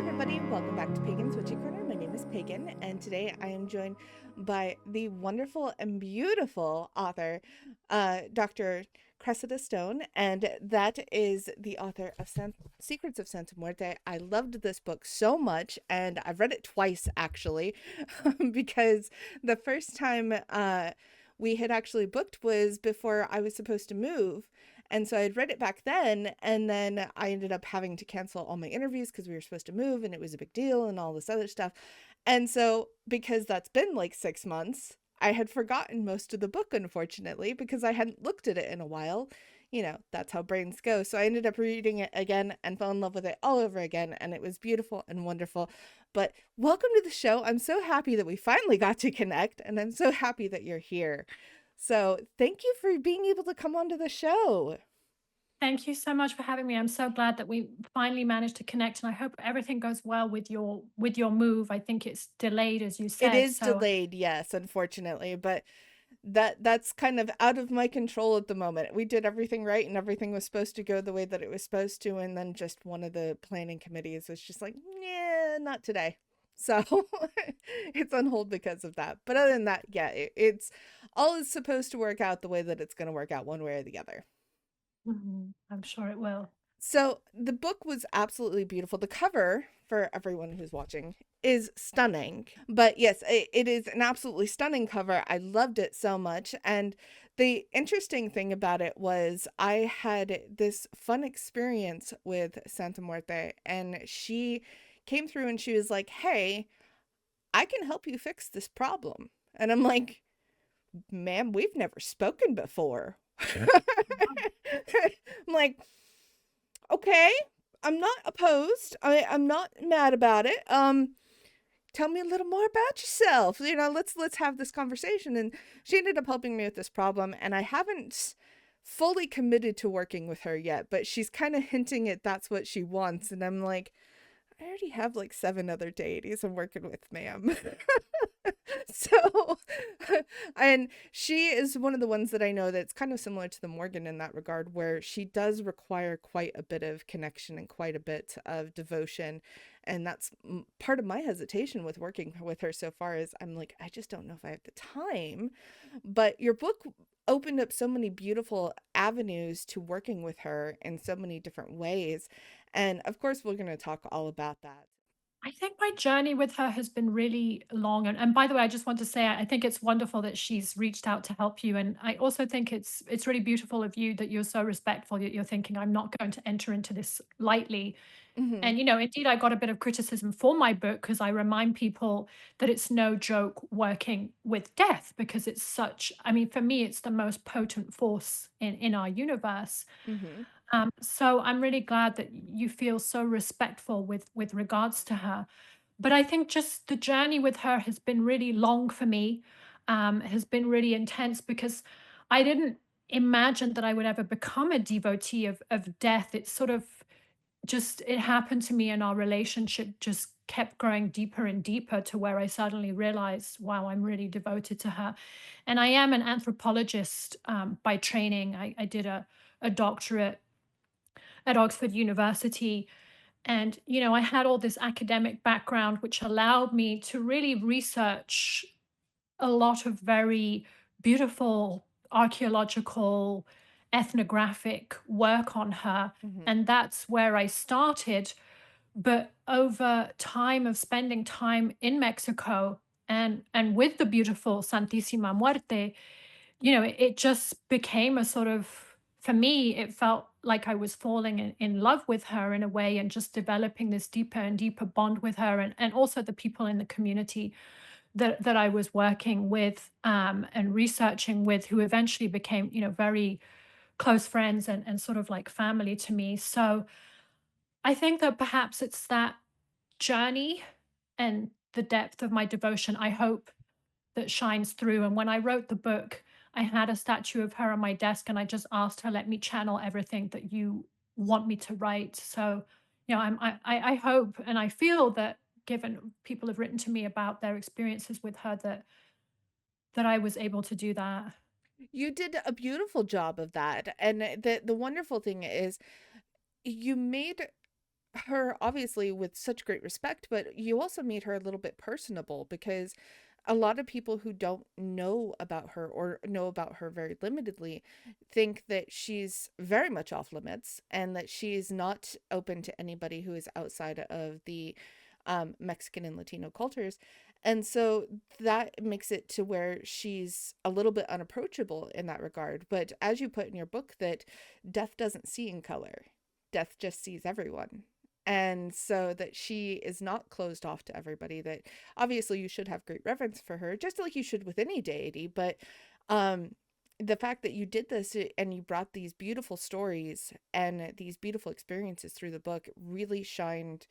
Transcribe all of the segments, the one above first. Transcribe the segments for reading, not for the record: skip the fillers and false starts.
everybody, welcome back to Pagan's Witchy Corner. My name is Pagan, and today I am joined by the wonderful and beautiful author, Dr. Cressida Stone, and that is the author of Secrets of Santa Muerte. I loved this book so much, and I've read it twice actually, because the first time we had actually booked was before I was supposed to move. And so I'd read it back then, and then I ended up having to cancel all my interviews because we were supposed to move and it was a big deal and all this other stuff. And so, because that's been like 6 months, I had forgotten most of the book, unfortunately, because I hadn't looked at it in a while. You know, that's how brains go. So I ended up reading it again and fell in love with it all over again. And it was beautiful and wonderful. But welcome to the show. I'm so happy that we finally got to connect, and I'm so happy that you're here. So thank you for being able to come onto the show. Thank you so much for having me. I'm so glad that we finally managed to connect, and I hope everything goes well with your move. I think it's delayed, as you It said. is So delayed, yes, unfortunately, but that's kind of out of my control at the moment. We did everything right and everything was supposed to go the way that it was supposed to, and then just one of the planning committees was just like, yeah, not today. So it's on hold because of that. But other than that, yeah, it's all is supposed to work out the way that it's going to work out one way or the other. I'm sure it will. So the book was absolutely beautiful. The cover, for everyone who's watching, is stunning. But yes, it is an absolutely stunning cover. I loved it so much. And the interesting thing about it was I had this fun experience with Santa Muerte, and she came through and she was like, "Hey, I can help you fix this problem." And I'm like, "Ma'am, we've never spoken before." I'm like, okay, I'm not opposed. I'm not mad about it. Tell me a little more about yourself. You know, let's have this conversation. And she ended up helping me with this problem, and I haven't fully committed to working with her yet, but she's kind of hinting at that's what she wants, and I'm like, I already have like 7 other deities I'm working with, ma'am. So, and she is one of the ones that I know that's kind of similar to the Morgan in that regard, where she does require quite a bit of connection and quite a bit of devotion. And that's part of my hesitation with working with her so far is I'm like, I just don't know if I have the time. But your book opened up so many beautiful avenues to working with her in so many different ways. And of course, we're going to talk all about that. I think my journey with her has been really long. And by the way, I just want to say I think it's wonderful that she's reached out to help you. And I also think it's really beautiful of you that you're so respectful, that you're thinking, I'm not going to enter into this lightly. Hmm. And, indeed, I got a bit of criticism for my book because I remind people that it's no joke working with death, because it's such, I mean, for me, it's the most potent force in our universe. Hmm. So I'm really glad that you feel so respectful with regards to her. But I think just the journey with her has been really long for me, has been really intense because I didn't imagine that I would ever become a devotee of death. It's sort of just it happened to me, and our relationship just kept growing deeper and deeper to where I suddenly realized, wow, I'm really devoted to her. And I am an anthropologist by training. I did a doctorate at Oxford University. And, I had all this academic background, which allowed me to really research a lot of very beautiful archaeological, ethnographic work on her. Hmm. And that's where I started. But over time of spending time in Mexico and with the beautiful Santissima Muerte, it just became a sort of, for me, it felt like I was falling in love with her in a way, and just developing this deeper and deeper bond with her, and also the people in the community that I was working with, and researching with, who eventually became, very close friends and sort of like family to me. So I think that perhaps it's that journey and the depth of my devotion, I hope, that shines through. And when I wrote the book, I had a statue of her on my desk, and I just asked her, let me channel everything that you want me to write. So, I hope and I feel that, given people have written to me about their experiences with her, that I was able to do that. You did a beautiful job of that. And the wonderful thing is you made her obviously with such great respect, but you also made her a little bit personable because a lot of people who don't know about her or know about her very limitedly think that she's very much off limits and that she's not open to anybody who is outside of the Mexican and Latino cultures. And so that makes it to where she's a little bit unapproachable in that regard. But as you put in your book, that death doesn't see in color, death just sees everyone. And so that she is not closed off to everybody, that obviously you should have great reverence for her, just like you should with any deity. But um, the fact that you did this and you brought these beautiful stories and these beautiful experiences through the book really shined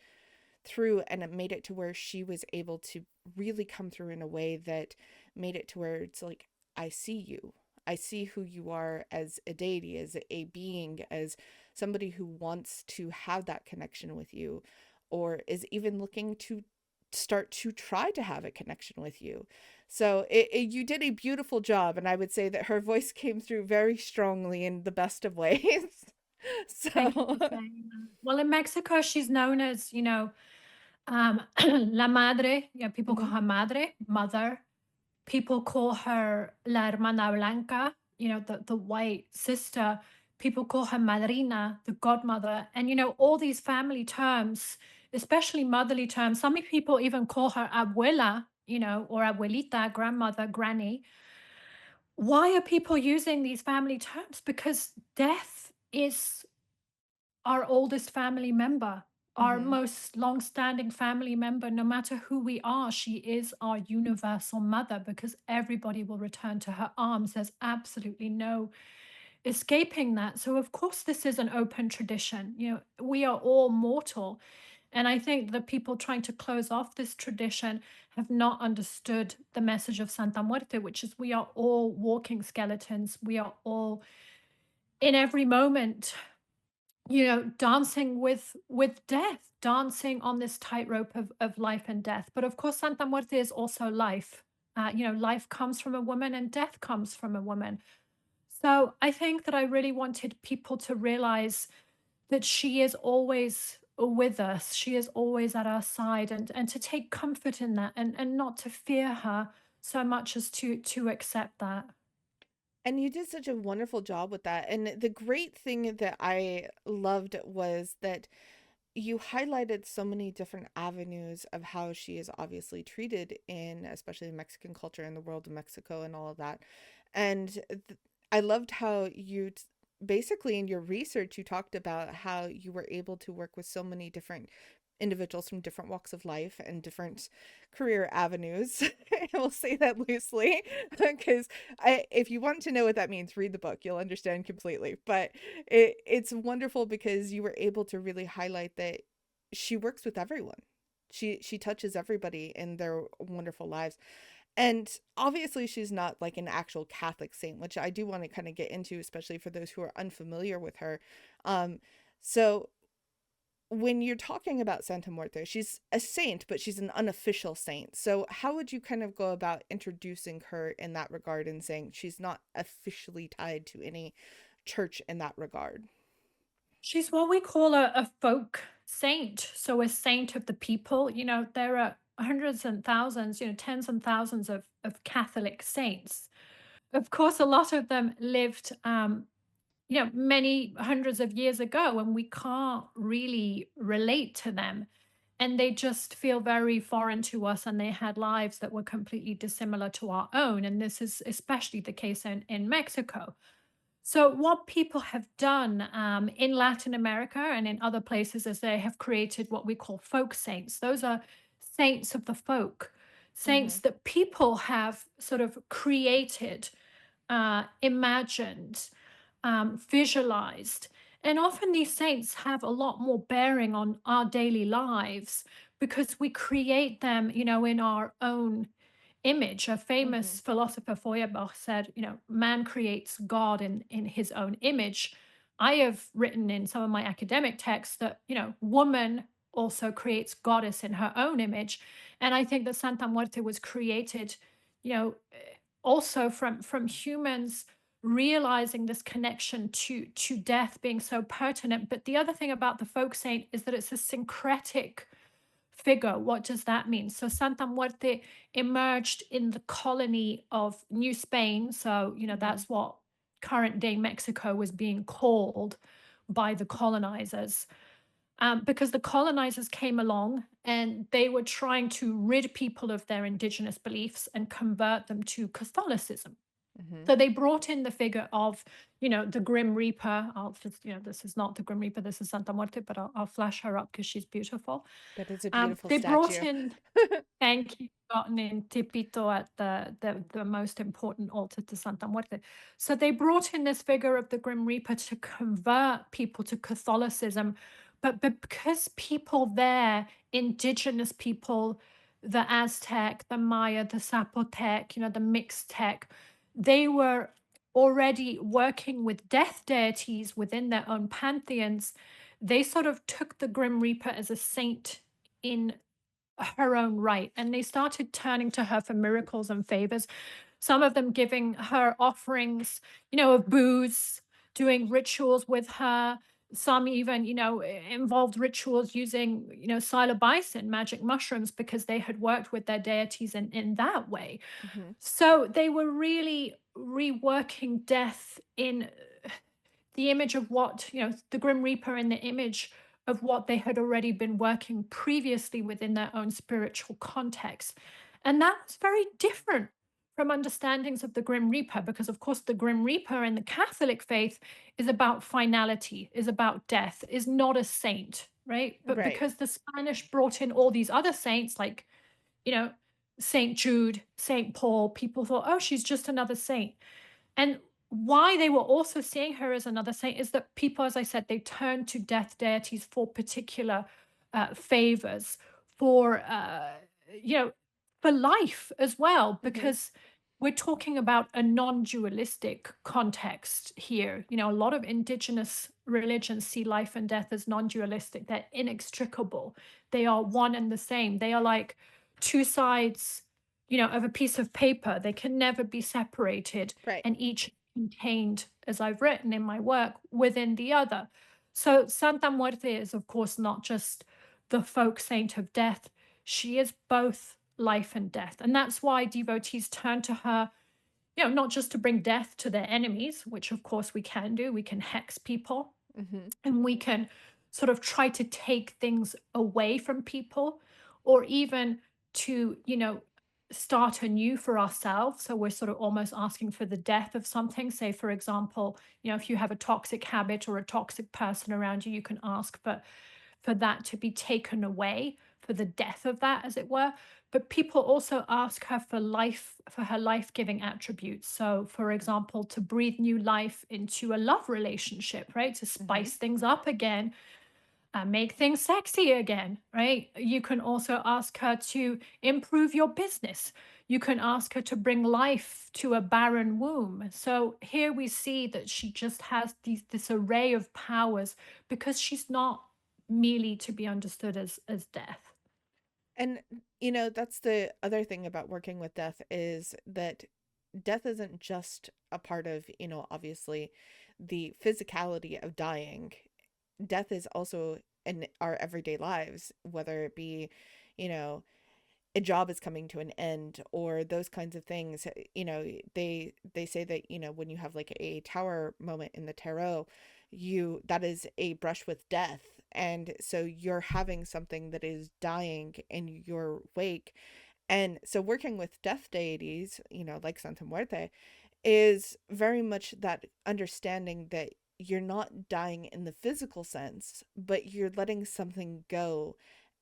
through, and it made it to where she was able to really come through in a way that made it to where it's like, I see you. I see who you are as a deity, as a being, as somebody who wants to have that connection with you, or is even looking to start to try to have a connection with you. So you did a beautiful job, and I would say that her voice came through very strongly in the best of ways. Thank you So, for saying that. Well, in Mexico, she's known as, La Madre. Yeah, people call mhm, her Madre, mother. People call her La Hermana Blanca, the white sister. People call her Madrina, the godmother. And, all these family terms, especially motherly terms, some people even call her Abuela, or Abuelita, grandmother, granny. Why are people using these family terms? Because death is our oldest family member, our mhm. most long-standing family member. No matter who we are, she is our universal mother because everybody will return to her arms. There's absolutely no escaping that. So, of course, this is an open tradition. We are all mortal. And I think the people trying to close off this tradition have not understood the message of Santa Muerte, which is we are all walking skeletons. We are all in every moment, dancing with death, dancing on this tightrope of life and death. But of course, Santa Muerte is also life. Life comes from a woman and death comes from a woman. So I think that I really wanted people to realize that she is always with us. She is always at our side, and to take comfort in that, and not to fear her so much as to accept that. And you did such a wonderful job with that. And the great thing that I loved was that you highlighted so many different avenues of how she is obviously treated in, especially Mexican culture and the world of Mexico and all of that. And I loved how basically in your research, you talked about how you were able to work with so many different individuals from different walks of life and different career avenues. I will say that loosely because if you want to know what that means, read the book. You'll understand completely. But it's wonderful because you were able to really highlight that she works with everyone. She touches everybody in their wonderful lives. And obviously she's not like an actual Catholic saint, which I do want to kind of get into, especially for those who are unfamiliar with her. So when you're talking about Santa Muerte, she's a saint, but she's an unofficial saint. So how would you kind of go about introducing her in that regard and saying she's not officially tied to any church in that regard? She's what we call a folk saint, so a saint of the people. There are hundreds and thousands, tens and thousands of Catholic saints. Of course, a lot of them lived, many hundreds of years ago, and we can't really relate to them. And they just feel very foreign to us, and they had lives that were completely dissimilar to our own. And this is especially the case in Mexico. So, what people have done in Latin America and in other places is they have created what we call folk saints. Those are saints of the folk, Mm-hmm. saints that people have sort of created, imagined, visualized. And often these saints have a lot more bearing on our daily lives because we create them, in our own image. A Mm-hmm. famous philosopher, Feuerbach, said, man creates God in his own image. I have written in some of my academic texts that, woman also creates goddess in her own image. And I think that Santa Muerte was created, also from humans realizing this connection to death being so pertinent. But the other thing about the folk saint is that it's a syncretic figure. What does that mean? So Santa Muerte emerged in the colony of New Spain. So, Hmm. that's what current day Mexico was being called by the colonizers. Because the colonizers came along and they were trying to rid people of their indigenous beliefs and convert them to Catholicism. Hmm. So they brought in the figure of, the Grim Reaper. I'll just, this is not the Grim Reaper, this is Santa Muerte, but I'll flash her up because she's beautiful. That is a beautiful They brought statue. in, thank you, gotten in Tipito at the most important altar to Santa Muerte. So they brought in this figure of the Grim Reaper to convert people to Catholicism. But because people there, indigenous people, the Aztec, the Maya, the Zapotec, the Mixtec, they were already working with death deities within their own pantheons. They sort of took the Grim Reaper as a saint in her own right, and they started turning to her for miracles and favors, some of them giving her offerings, of booze, doing rituals with her. Some even, involved rituals using, psilocybin, magic mushrooms, because they had worked with their deities in that way. Hmm. So they were really reworking death in the image of what, the Grim Reaper in the image of what they had already been working previously within their own spiritual context. And that was very different from understandings of the Grim Reaper, because, of course, the Grim Reaper in the Catholic faith is about finality, is about death, is not a saint, right? But Right. because the Spanish brought in all these other saints, like, you know, Saint Jude, Saint Paul, people thought, oh, she's just another saint. And why they were also seeing her as another saint is that people, as I said, they turn to death deities for particular favors, for you know, for life as well, Hmm. because we're talking about a non-dualistic context here. A lot of indigenous religions see life and death as non-dualistic. They're inextricable. They are one and the same. They are like two sides, of a piece of paper. They can never be separated, Right. and each contained, as I've written in my work, within the other. So Santa Muerte is, of course, not just the folk saint of death. She is both life and death. And that's why devotees turn to her, not just to bring death to their enemies, which of course we can do. We can hex people, Hmm. and we can sort of try to take things away from people, or even to, start anew for ourselves. So we're sort of almost asking for the death of something. Say, for example, if you have a toxic habit or a toxic person around you, you can ask for that to be taken away, for the death of that, as it were. But people also ask her for life, for her life-giving attributes. So, for example, to breathe new life into a love relationship, right? To Hmm. spice things up again, make things sexy again, right? You can also ask her to improve your business. You can ask her to bring life to a barren womb. So here we see that she just has this array of powers, because she's not merely to be understood as death. And, that's the other thing about working with death is that death isn't just a part of, obviously the physicality of dying. Death is also in our everyday lives, whether it be, you know, a job is coming to an end or those kinds of things. They say that, when you have like a tower moment in the tarot, that is a brush with death. And so you're having something that is dying in your wake. And so working with death deities, like Santa Muerte, is very much that understanding that you're not dying in the physical sense, but you're letting something go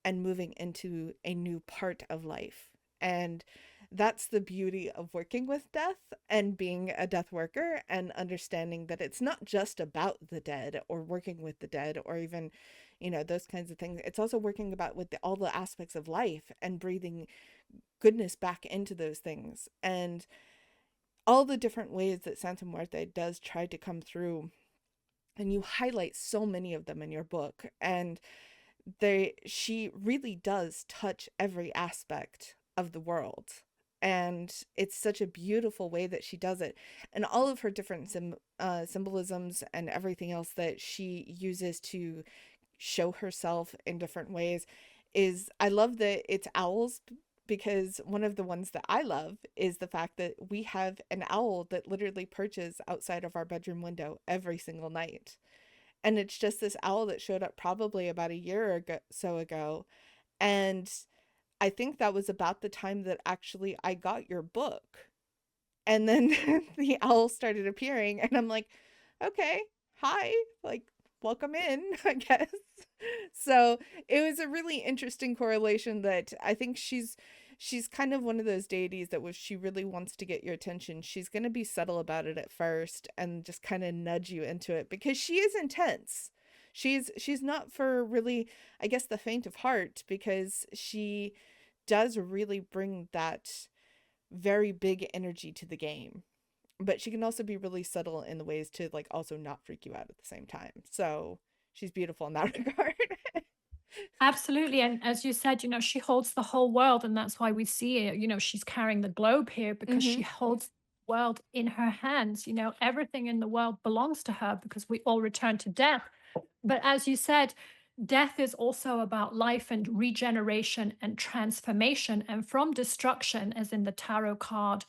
and moving into a new part of life. And that's the beauty of working with death and being a death worker, and understanding that it's not just about the dead or working with the dead or even, those kinds of things. It's also working about with all the aspects of life and breathing goodness back into those things. And all the different ways that Santa Muerte does try to come through, and you highlight so many of them in your book. And she really does touch every aspect of the world. and it's such a beautiful way that she does it, and all of her different symbolisms and everything else that she uses to show herself in different ways is, I love that it's owls, because one of the ones that I love is the fact that we have an owl that literally perches outside of our bedroom window every single night. And it's just this owl that showed up probably about a year ago, so ago. And I think that was about the time that actually I got your book. And then the owl started appearing, and I'm like, okay, hi, like, welcome in, I guess. So it was a really interesting correlation that I think she's kind of one of those deities that if she really wants to get your attention, she's going to be subtle about it at first and just kind of nudge you into it, because she is intense. She's not for really, I guess, the faint of heart, because she does really bring that very big energy to the game. But she can also be really subtle in the ways to like also not freak you out at the same time. So she's beautiful in that regard. Absolutely. And as you said, she holds the whole world. And that's why we see it. She's carrying the globe here because she Mm-hmm. holds the world in her hands. Everything in the world belongs to her because we all return to death. But as you said, death is also about life and regeneration and transformation. And from destruction, as in the tarot card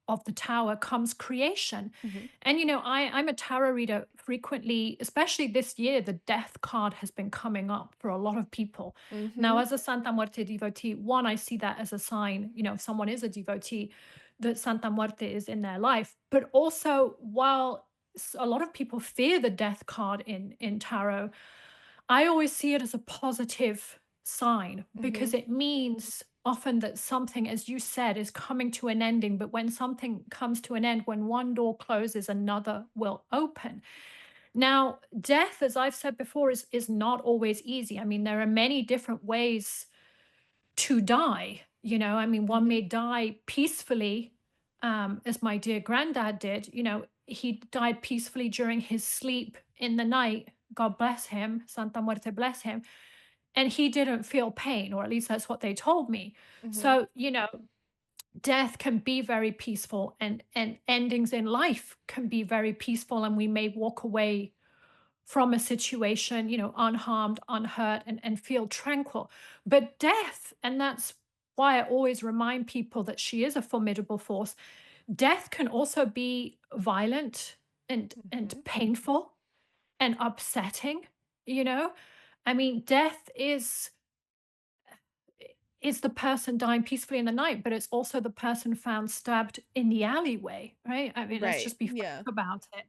of the tower, comes creation. Mm-hmm. And, I'm a tarot reader frequently, especially this year, the death card has been coming up for a lot of people. Now, Mm-hmm. as a Santa Muerte devotee, one, I see that as a sign, if someone is a devotee, that Santa Muerte is in their life. But also, while a lot of people fear the death card in tarot, I always see it as a positive sign Mm-hmm. because it means often that something, as you said, is coming to an ending. But when something comes to an end, when one door closes, another will open. Now, death, as I've said before, is not always easy. I mean, there are many different ways to die. I mean, one Mm-hmm. may die peacefully, as my dear granddad did. He died peacefully during his sleep in the night. God bless him, Santa Muerte bless him. And he didn't feel pain, or at least that's what they told me. Mm-hmm. So, death can be very peaceful, and endings in life can be very peaceful, and we may walk away from a situation, unharmed, unhurt, and feel tranquil. But death, and that's why I always remind people that she is a formidable force, death can also be violent and Mm-hmm. painful and upsetting, you know? I mean, death is the person dying peacefully in the night, but it's also the person found stabbed in the alleyway, right? I mean, let's Right. just be frank Yeah. about it.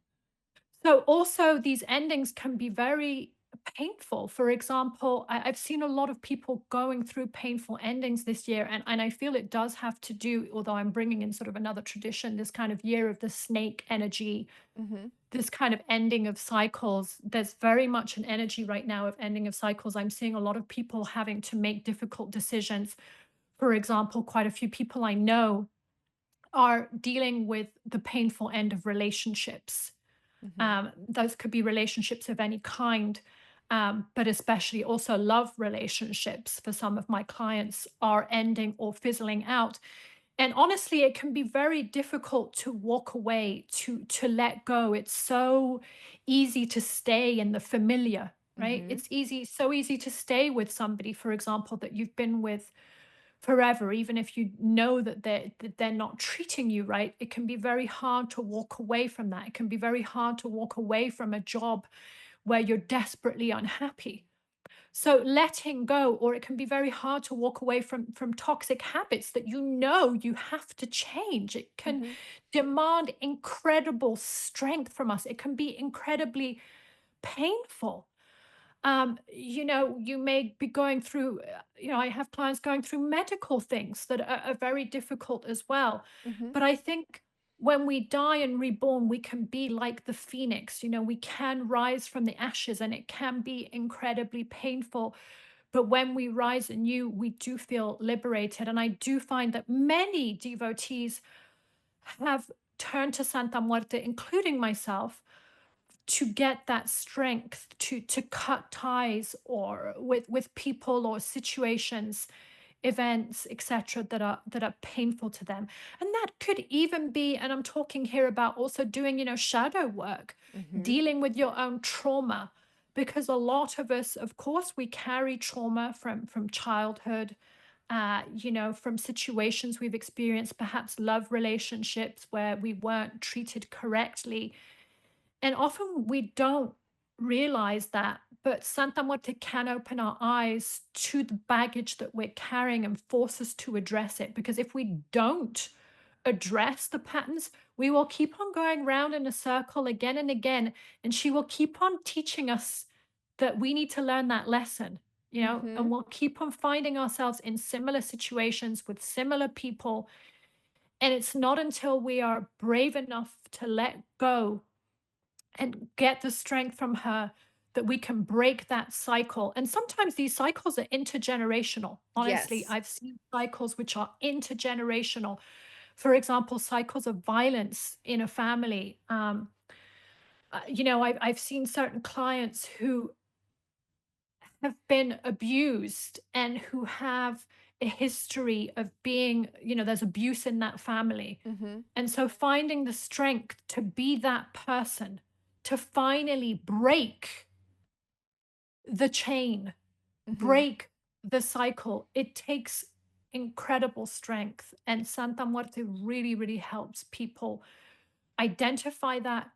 So also these endings can be very painful. For example, I've seen a lot of people going through painful endings this year, and I feel it does have to do, although I'm bringing in sort of another tradition, this kind of year of the snake energy, Mm-hmm. this kind of ending of cycles. There's very much an energy right now of ending of cycles. I'm seeing a lot of people having to make difficult decisions. For example, quite a few people I know are dealing with the painful end of relationships. Mm-hmm. Those could be relationships of any kind, but especially also love relationships for some of my clients are ending or fizzling out. And honestly, it can be very difficult to walk away, to let go. It's so easy to stay in the familiar, right? Mm-hmm. It's so easy to stay with somebody, for example, that you've been with forever, even if you know that they're not treating you right. It can be very hard to walk away from that. It can be very hard to walk away from a job where you're desperately unhappy. So letting go, or it can be very hard to walk away from toxic habits that you have to change. It can Mm-hmm. demand incredible strength from us. It can be incredibly painful. You may be going through, I have clients going through medical things that are very difficult as well. Mm-hmm. But I think when we die and reborn, we can be like the phoenix, we can rise from the ashes, and it can be incredibly painful. But when we rise anew, we do feel liberated. And I do find that many devotees have turned to Santa Muerte, including myself, to get that strength to cut ties or with people or situations events, etc., that are painful to them. And that could even be, and I'm talking here about also doing, shadow work, Mm-hmm. dealing with your own trauma, because a lot of us, of course, we carry trauma from childhood, from situations we've experienced, perhaps love relationships where we weren't treated correctly. And often we don't realize that, but Santa Muerte can open our eyes to the baggage that we're carrying and force us to address it. Because if we don't address the patterns, we will keep on going round in a circle again and again. And she will keep on teaching us that we need to learn that lesson, Mm-hmm. and we'll keep on finding ourselves in similar situations with similar people. And it's not until we are brave enough to let go and get the strength from her that we can break that cycle. And sometimes these cycles are intergenerational. Honestly, Yes. I've seen cycles which are intergenerational. For example, cycles of violence in a family. I've seen certain clients who have been abused and who have a history of being, there's abuse in that family. Mm-hmm. And so finding the strength to be that person, to finally break the chain, Mm-hmm. break the cycle, it takes incredible strength. And Santa Muerte really, really helps people identify that,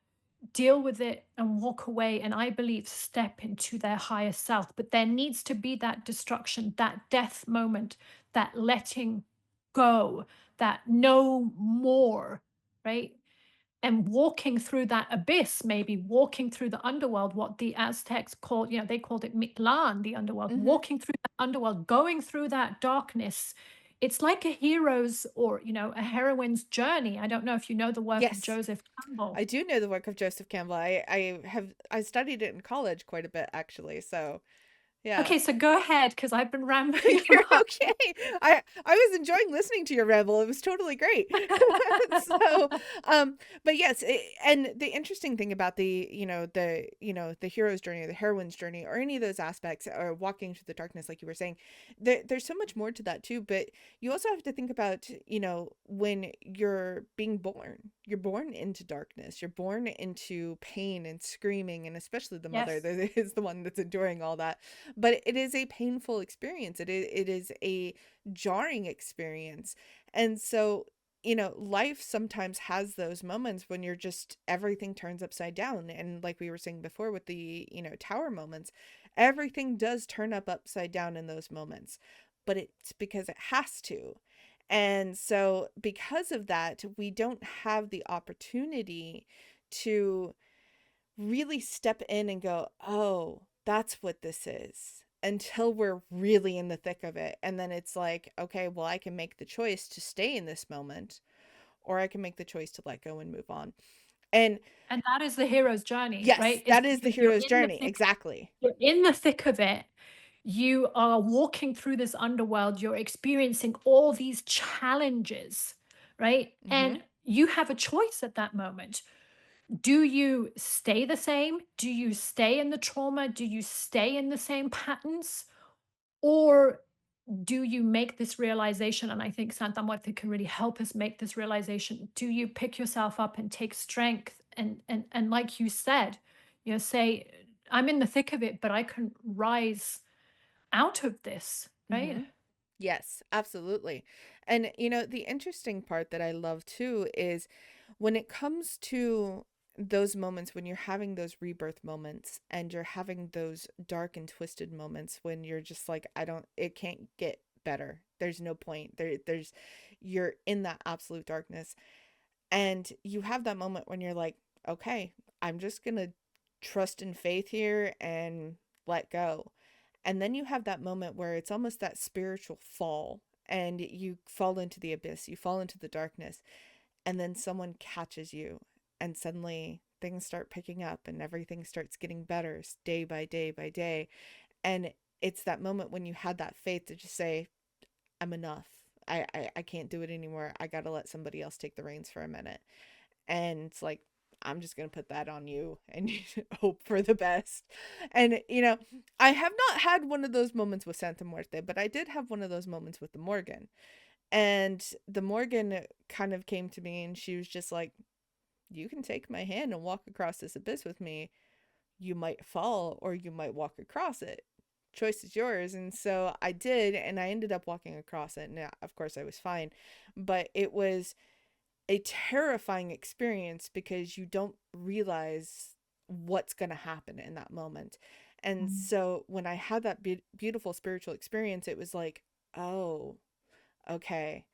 deal with it, and walk away. And I believe step into their higher self. But there needs to be that destruction, that death moment, that letting go, that no more, right? And walking through that abyss, maybe walking through the underworld, what the Aztecs called, they called it Mictlan, the underworld, Mm-hmm. walking through the underworld, going through that darkness. It's like a hero's or, a heroine's journey. I don't know if you know the work of Yes. Joseph Campbell. I do know the work of Joseph Campbell. I studied it in college quite a bit actually. So yeah. Okay, so go ahead because I've been rambling a You're lot. okay. I was enjoying listening to your ramble. It was totally great. So, but yes, and the interesting thing about the hero's journey or the heroine's journey or any of those aspects or walking through the darkness, like you were saying, there's so much more to that too. But you also have to think about, when you're being born, you're born into darkness. You're born into pain and screaming, and especially the mother Yes. that is the one that's enduring all that, but it is a painful experience. It is a jarring experience. And so, life sometimes has those moments when you're just everything turns upside down. And like we were saying before with the, tower moments, everything does turn upside down in those moments. But it's because it has to. And so because of that, we don't have the opportunity to really step in and go, oh, that's what this is, until we're really in the thick of it. And then it's like, okay, well, I can make the choice to stay in this moment, or I can make the choice to let go and move on. And And that is the hero's journey, yes, right? Is that is the because you're hero's in the journey. thick, Exactly. you're in the thick of it. You are walking through this underworld, you're experiencing all these challenges, right? Mm-hmm. And you have a choice at that moment. Do you stay the same? Do you stay in the trauma? Do you stay in the same patterns? Or do you make this realization? And I think Santa Muerte can really help us make this realization. Do you pick yourself up and take strength and like you said, say, I'm in the thick of it, but I can rise out of this, right? Mm-hmm. Yes, absolutely. And the interesting part that I love too is when it comes to those moments when you're having those rebirth moments and you're having those dark and twisted moments when you're just like, it can't get better. There's no point. You're in that absolute darkness. And you have that moment when you're like, okay, I'm just going to trust in faith here and let go. And then you have that moment where it's almost that spiritual fall and you fall into the abyss, you fall into the darkness, and then someone catches you and suddenly things start picking up and everything starts getting better day by day by day. And it's that moment when you had that faith to just say, I'm enough. I can't do it anymore. I got to let somebody else take the reins for a minute. And it's like, I'm just going to put that on you and hope for the best. And, I have not had one of those moments with Santa Muerte, but I did have one of those moments with the Morgan. And the Morgan kind of came to me and she was just like, you can take my hand and walk across this abyss with me. You might fall or you might walk across it. Choice is yours. And so I did, and I ended up walking across it. And of course, I was fine. But it was a terrifying experience because you don't realize what's going to happen in that moment. And Mm. so when I had that beautiful spiritual experience, it was like, oh, okay.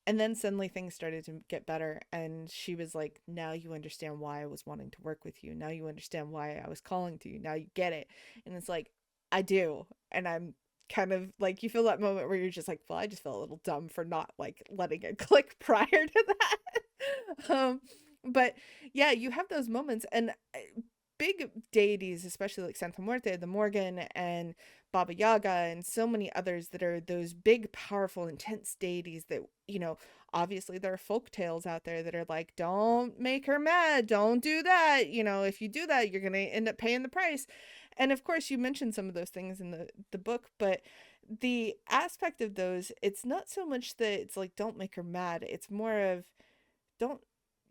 And then suddenly things started to get better. And she was like, now you understand why I was wanting to work with you. Now you understand why I was calling to you. Now you get it. And it's like, I do. And I'm kind of like, you feel that moment where you're just like, well, I just felt a little dumb for not like letting it click prior to that. But yeah, you have those moments. And big deities, especially like Santa Muerte, the Morgan, and Baba Yaga, and so many others that are those big, powerful, intense deities that, obviously there are folk tales out there that are like, don't make her mad, don't do that. If you do that, you're going to end up paying the price. And of course, you mentioned some of those things in the book, but the aspect of those, it's not so much that it's like, don't make her mad. It's more of, don't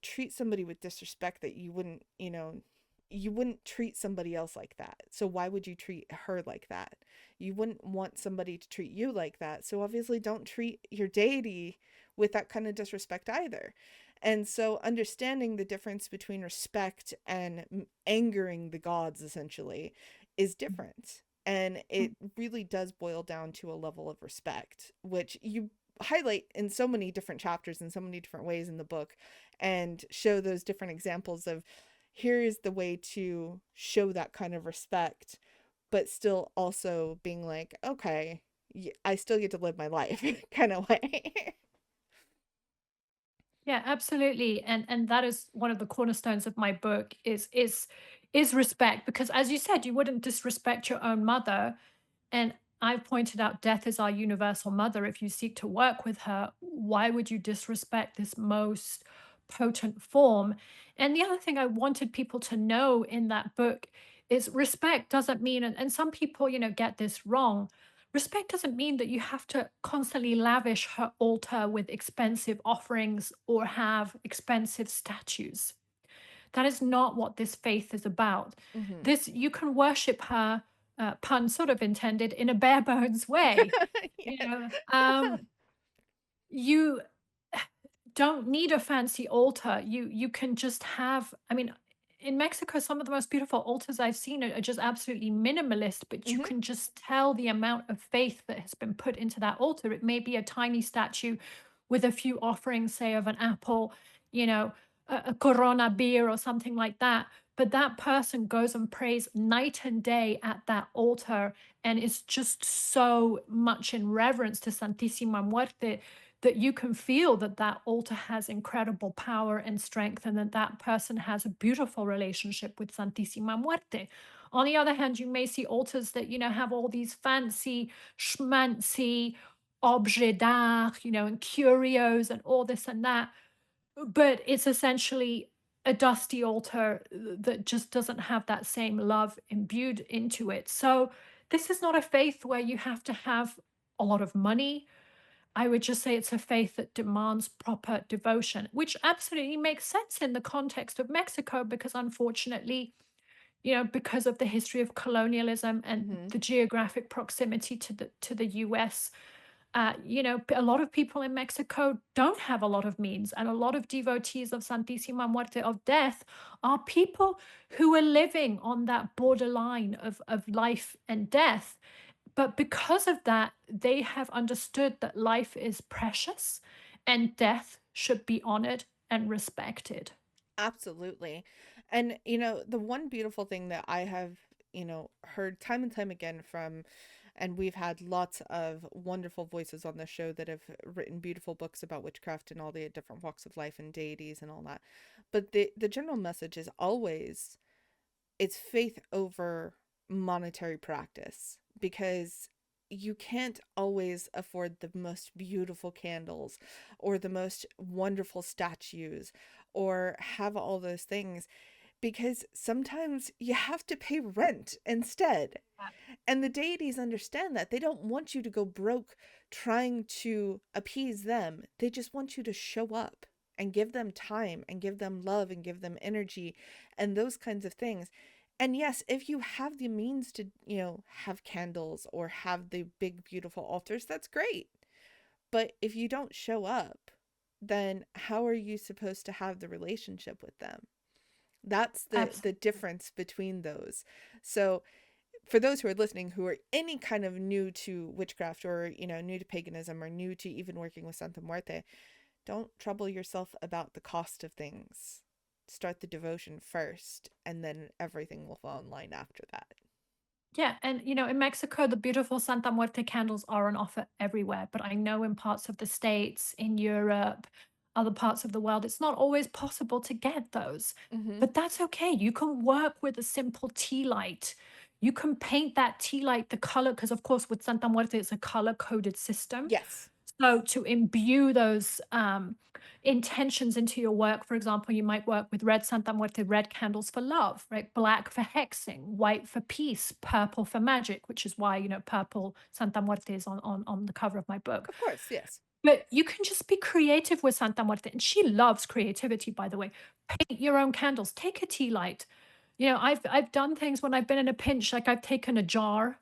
treat somebody with disrespect that you wouldn't treat somebody else like that. So why would you treat her like that? You wouldn't want somebody to treat you like that. So obviously don't treat your deity with that kind of disrespect either. And so understanding the difference between respect and angering the gods essentially is different. And it really does boil down to a level of respect, which you highlight in so many different chapters in so many different ways in the book, and show those different examples of here's the way to show that kind of respect, but still also being like, okay, I still get to live my life kind of way. Yeah, absolutely. And that is one of the cornerstones of my book is respect, because as you said, you wouldn't disrespect your own mother. And I've pointed out death is our universal mother. If you seek to work with her, why would you disrespect this most potent form? And the other thing I wanted people to know in that book is respect doesn't mean, and some people, get this wrong. Respect doesn't mean that you have to constantly lavish her altar with expensive offerings or have expensive statues. That is not what this faith is about. Hmm. This, you can worship her, pun sort of intended, in a bare bones way. You Yeah. know, you don't need a fancy altar. You can just have. I mean, in Mexico, some of the most beautiful altars I've seen are just absolutely minimalist, but you Hmm. can just tell the amount of faith that has been put into that altar. It may be a tiny statue with a few offerings, say of an apple, you know, a Corona beer or something like that. But that person goes and prays night and day at that altar and is just so much in reverence to Santissima Muerte that you can feel that that altar has incredible power and strength, and that that person has a beautiful relationship with Santissima Muerte. On the other hand, you may see altars that, have all these fancy, schmancy objets d'art, and curios and all this and that, but it's essentially a dusty altar that just doesn't have that same love imbued into it. So this is not a faith where you have to have a lot of money. I would just say it's a faith that demands proper devotion, which absolutely makes sense in the context of Mexico, because unfortunately, because of the history of colonialism and Hmm. the geographic proximity to the US, a lot of people in Mexico don't have a lot of means, and a lot of devotees of Santissima Muerte of death are people who are living on that borderline of life and death. But because of that, they have understood that life is precious and death should be honored and respected. Absolutely. And the one beautiful thing that I have, heard time and time again from, and we've had lots of wonderful voices on the show that have written beautiful books about witchcraft and all the different walks of life and deities and all that. But the general message is always, it's faith over monetary practice, because you can't always afford the most beautiful candles or the most wonderful statues or have all those things, because sometimes you have to pay rent instead. And the deities understand that. They don't want you to go broke trying to appease them. They just want you to show up and give them time and give them love and give them energy and those kinds of things. And yes, if you have the means to, have candles or have the big, beautiful altars, that's great. But if you don't show up, then how are you supposed to have the relationship with them? That's the Absolutely. difference between those. So for those who are listening who are any kind of new to witchcraft or new to paganism or new to even working with Santa Muerte, don't trouble yourself about the cost of things. Start the devotion first, and then everything will fall in line after that. Yeah, and in Mexico, the beautiful Santa Muerte candles are on offer everywhere. But I know in parts of the States, in Europe, other parts of the world, it's not always possible to get those. Mm-hmm. But that's okay. You can work with a simple tea light. You can paint that tea light the color, because of course, with Santa Muerte, it's a color coded system. Yes. So to imbue those intentions into your work, for example, you might work with red Santa Muerte, red candles for love, right? Black for hexing, white for peace, purple for magic, which is why, purple Santa Muerte is on the cover of my book. Of course. Yes. But you can just be creative with Santa Muerte. And she loves creativity, by the way. Paint your own candles, take a tea light. I've done things when I've been in a pinch, like I've taken a jar,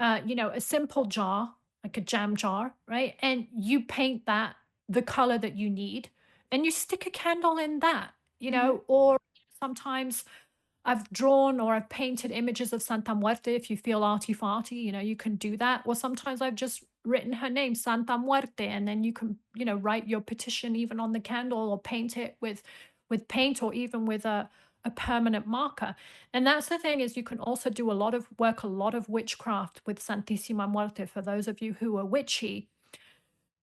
a simple jar, like a jam jar, right? And you paint that the color that you need, and you stick a candle in that, Mm-hmm. or sometimes I've drawn or I've painted images of Santa Muerte. If you feel arty farty, you can do that. Or sometimes I've just written her name, Santa Muerte, and then you can, write your petition even on the candle or paint it with paint or even with a permanent marker. And that's the thing is you can also do a lot of witchcraft with Santissima Muerte. For those of you who are witchy,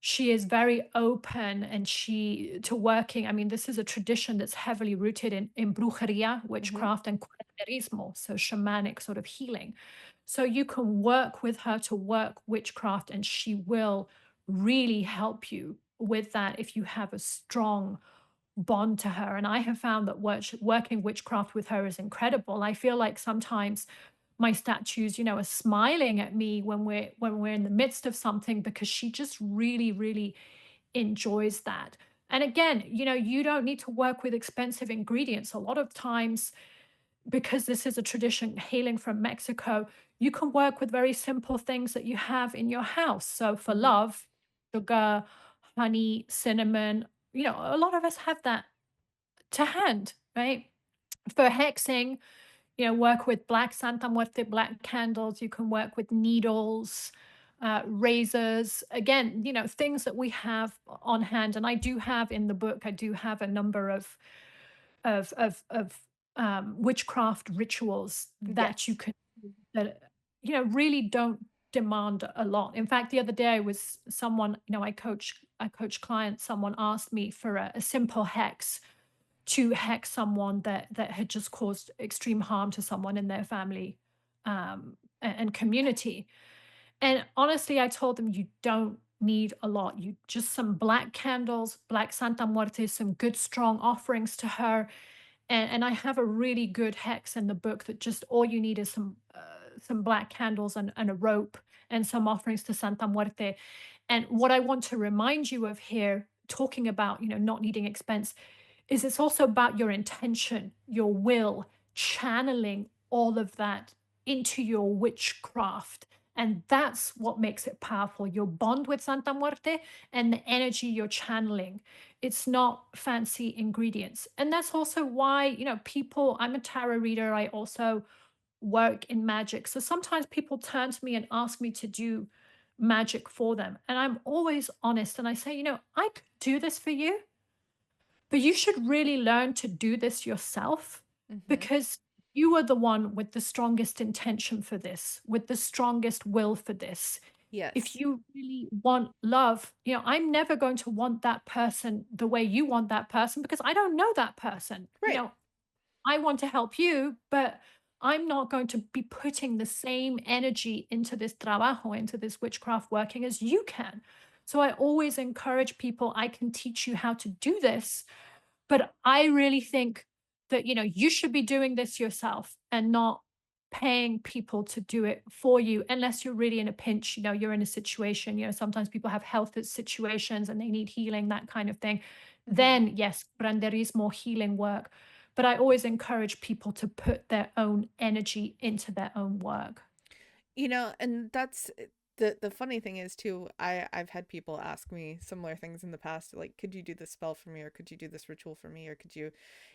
she is very open and she to working. I mean, this is a tradition that's heavily rooted in brujeria, Mm-hmm. witchcraft, and curanderismo, so shamanic sort of healing. So you can work with her to work witchcraft, and she will really help you with that if you have a strong bond to her. And I have found that working witchcraft with her is incredible. I feel like sometimes my statues, are smiling at me when we're in the midst of something because she just really, really enjoys that. And again, you don't need to work with expensive ingredients. A lot of times, because this is a tradition hailing from Mexico, you can work with very simple things that you have in your house. So for Mm-hmm. love, sugar, honey, cinnamon, a lot of us have that to hand, right? For hexing, work with black Santa Muerte, black candles. You can work with needles, razors. Again, things that we have on hand. And I do have in the book, I do have a number of witchcraft rituals that you Yes. can that really don't demand a lot. In fact, the other day was someone, I coach clients. Someone asked me for a simple hex to hex someone that had just caused extreme harm to someone in their family and community. And honestly, I told them you don't need a lot. You just some black candles, black Santa Muerte, some good strong offerings to her. And I have a really good hex in the book that just all you need is some black candles and a rope and some offerings to Santa Muerte. And what I want to remind you of here, talking about not needing expense, is it's also about your intention, your will, channeling all of that into your witchcraft. And that's what makes it powerful. Your bond with Santa Muerte and the energy you're channeling. It's not fancy ingredients. And that's also why, people, I'm a tarot reader. I also work in magic. So sometimes people turn to me and ask me to do magic for them. And I'm always honest and I say, I could do this for you, but you should really learn to do this yourself Mm-hmm. because you are the one with the strongest intention for this, with the strongest will for this. If Yes. you really want love, I'm never going to want that person the way you want that person because I don't know that person. Right. I want to help you, but I'm not going to be putting the same energy into this trabajo, into this witchcraft working as you can. So I always encourage people, I can teach you how to do this, but I really think that, you should be doing this yourself and not paying people to do it for you unless you're really in a pinch, you're in a situation, sometimes people have health situations and they need healing, that kind of thing. Hmm. Then yes, branderismo healing work. But I always encourage people to put their own energy into their own work. And that's the funny thing is too, I've had people ask me similar things in the past, like, could you do this spell for me, or could you do this ritual for me, or could you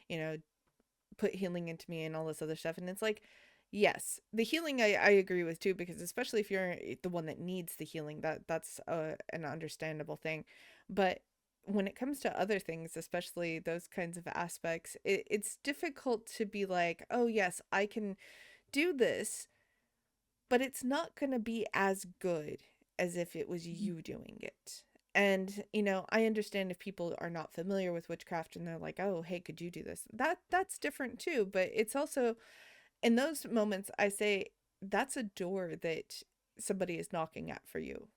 know, put healing into me and all this other stuff. And it's like, yes, the healing I agree with too, because especially if you're the one that needs the healing, that's an understandable thing. But when it comes to other things, especially those kinds of aspects, it's difficult to be like, oh yes, I can do this, but it's not going to be as good as if it was you doing it. And I understand if people are not familiar with witchcraft and they're like, "Oh, hey, could you do this?" That's different too, but it's also in those moments I say that's a door that somebody is knocking at for you.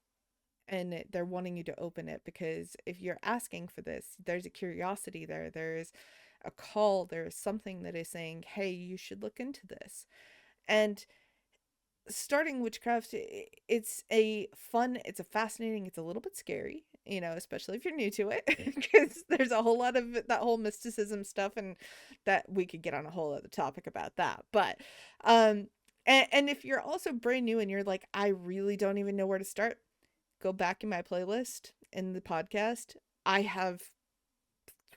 And they're wanting you to open it, because if you're asking for this, there's a curiosity there. There's a call, there's something that is saying, "Hey, you should look into this." And starting witchcraft, it's a fascinating, it's a little bit scary, especially if you're new to it, because there's a whole lot of that whole mysticism stuff, and that we could get on a whole other topic about that. But and if you're also brand new and you're like, I really don't even know where to start, go back in my playlist in the podcast. I have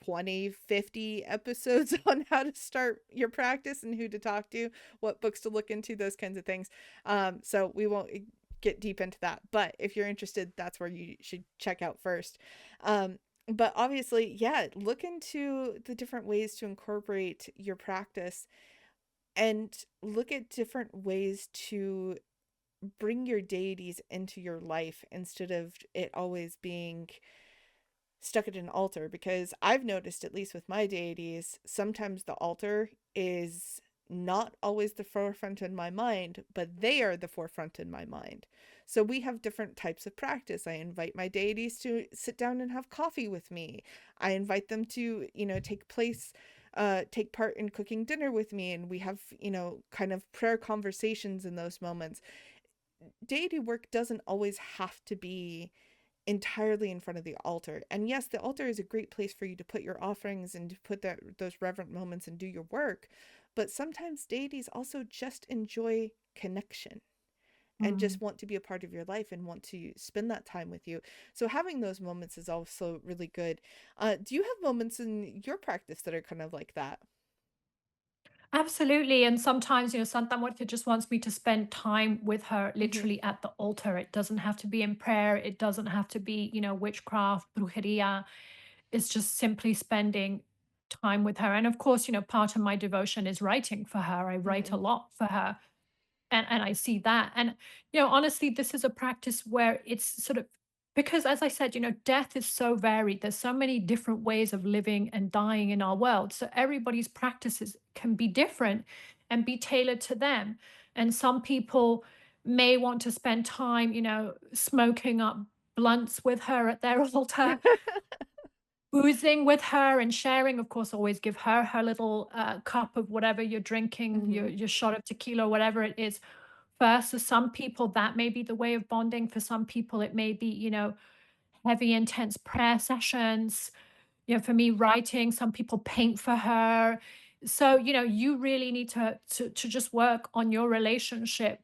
20, 50 episodes on how to start your practice and who to talk to, what books to look into, those kinds of things. So we won't get deep into that, but if you're interested, that's where you should check out first. But obviously, yeah, look into the different ways to incorporate your practice, and look at different ways to bring your deities into your life instead of it always being stuck at an altar. Because I've noticed, at least with my deities, sometimes the altar is not always the forefront in my mind, but they are the forefront in my mind. So we have different types of practice. I invite my deities to sit down and have coffee with me. I invite them to, take part in cooking dinner with me, and we have, kind of prayer conversations in those moments. Deity work doesn't always have to be entirely in front of the altar. And yes, the altar is a great place for you to put your offerings and to put those reverent moments and do your work. But sometimes deities also just enjoy connection and Mm. just want to be a part of your life and want to spend that time with you. So having those moments is also really good. Do you have moments in your practice that are kind of like that? Absolutely. And sometimes, Santa Muerte just wants me to spend time with her Mm-hmm. literally at the altar. It doesn't have to be in prayer. It doesn't have to be, witchcraft, brujeria. It's just simply spending time with her. And of course, part of my devotion is writing for her. I write Mm-hmm. a lot for her. And I see that. And, honestly, this is a practice where it's sort of, because as I said, death is so varied. There's so many different ways of living and dying in our world. So everybody's practices can be different and be tailored to them. And some people may want to spend time, smoking up blunts with her at their altar, boozing with her and sharing. Of course, always give her her little cup of whatever you're drinking, Mm-hmm. your shot of tequila, whatever it is first. So some people that may be the way of bonding. For some people, it may be, heavy, intense prayer sessions. For me, writing, some people paint for her. So, you really need to just work on your relationship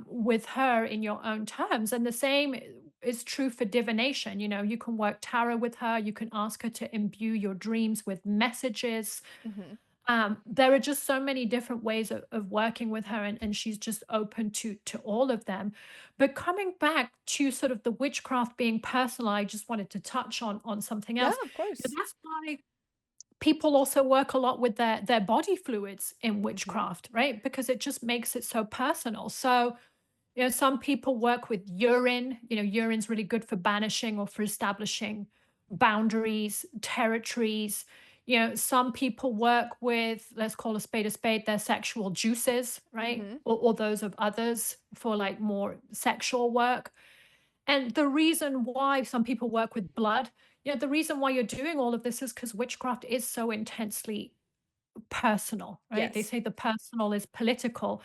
with her in your own terms. And the same is true for divination. You can work tarot with her, you can ask her to imbue your dreams with messages. Mm-hmm. There are just so many different ways of working with her, and she's just open to all of them. But coming back to sort of the witchcraft being personal, I just wanted to touch on something Yeah, else. of course. That's why people also work a lot with their body fluids in Mm-hmm. witchcraft, right? Because it just makes it so personal. So, some people work with urine. Urine's really good for banishing or for establishing boundaries, territories. You know, some people work with, let's call a spade, their sexual juices, right? Mm-hmm. Or those of others for like more sexual work. And the reason why some people work with blood, you know, the reason why you're doing all of this is because witchcraft is so intensely personal, right? They Yes. say the personal is political.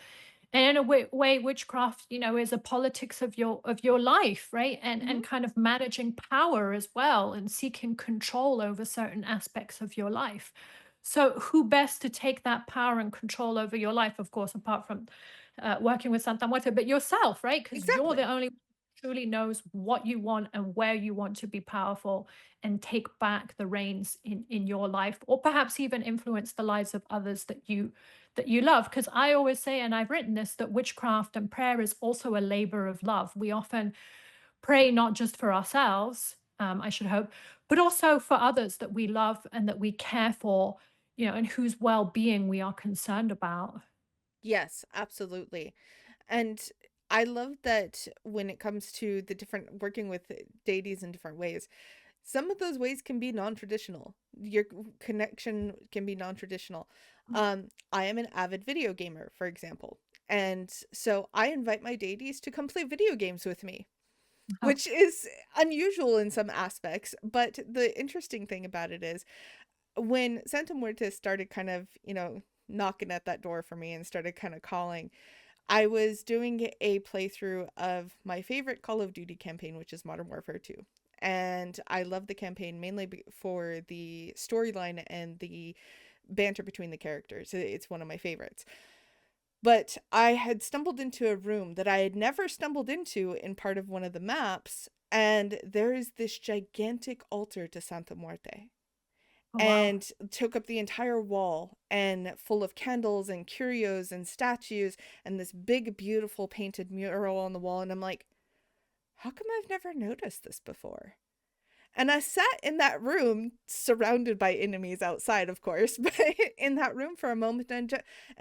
And in a way, witchcraft, you know, is a politics of your life, right? Mm-hmm. And kind of managing power as well and seeking control over certain aspects of your life. So who best to take that power and control over your life, of course, apart from working with Santa Muerte, but yourself, right? Because you're the Exactly. only one who truly knows what you want and where you want to be powerful and take back the reins in your life, or perhaps even influence the lives of others that you love. Because I always say, and I've written this, that witchcraft and prayer is also a labor of love. We often pray not just for ourselves, I should hope, but also for others that we love and that we care for, you know, and whose well-being we are concerned about. Yes, absolutely. And I love that when it comes to the different working with deities in different ways, some of those ways can be non-traditional. Your connection can be non-traditional. I am an avid video gamer, for example. And so I invite my deities to come play video games with me, Uh, which is unusual in some aspects. But the interesting thing about it is when Santa Muerte started kind of, knocking at that door for me and started kind of calling, I was doing a playthrough of my favorite Call of Duty campaign, which is Modern Warfare 2. And I love the campaign mainly for the storyline and the banter between the characters. It's one of my favorites. But I had stumbled into a room that I had never stumbled into in part of one of the maps, and there is this gigantic altar to Santa Muerte oh, wow. and took up the entire wall and full of candles and curios and statues and this big beautiful painted mural on the wall, and I'm like, how come I've never noticed this before? And I sat in that room surrounded by enemies outside, of course, but in that room for a moment and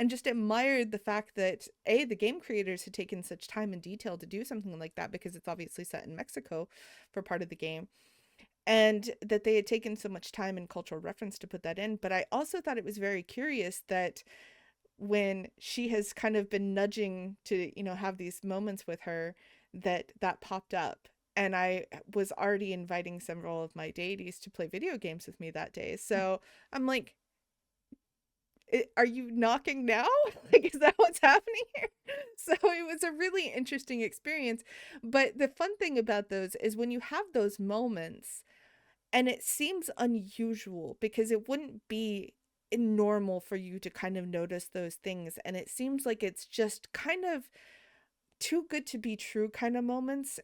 just admired the fact that the game creators had taken such time and detail to do something like that, because it's obviously set in Mexico for part of the game, and that they had taken so much time and cultural reference to put that in. But I also thought it was very curious that when she has kind of been nudging to, have these moments with her, that popped up. And I was already inviting several of my deities to play video games with me that day. So I'm like, are you knocking now? Like, is that what's happening here? So it was a really interesting experience. But the fun thing about those is when you have those moments, and it seems unusual because it wouldn't be normal for you to kind of notice those things. And it seems like it's just kind of too good to be true kind of moments.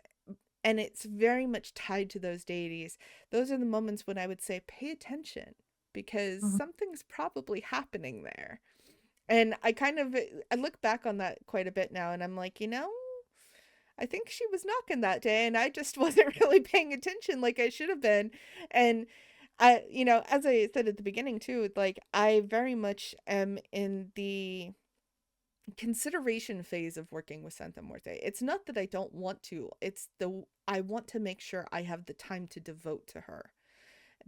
And it's very much tied to those deities. Those are the moments when I would say, pay attention because Mhm. something's probably happening there. And I look back on that quite a bit now, and I'm like, I think she was knocking that day and I just wasn't really paying attention like I should have been. And as I said at the beginning too, like I very much am in the consideration phase of working with Santa Muerte. It's not that I don't want to, I want to make sure I have the time to devote to her,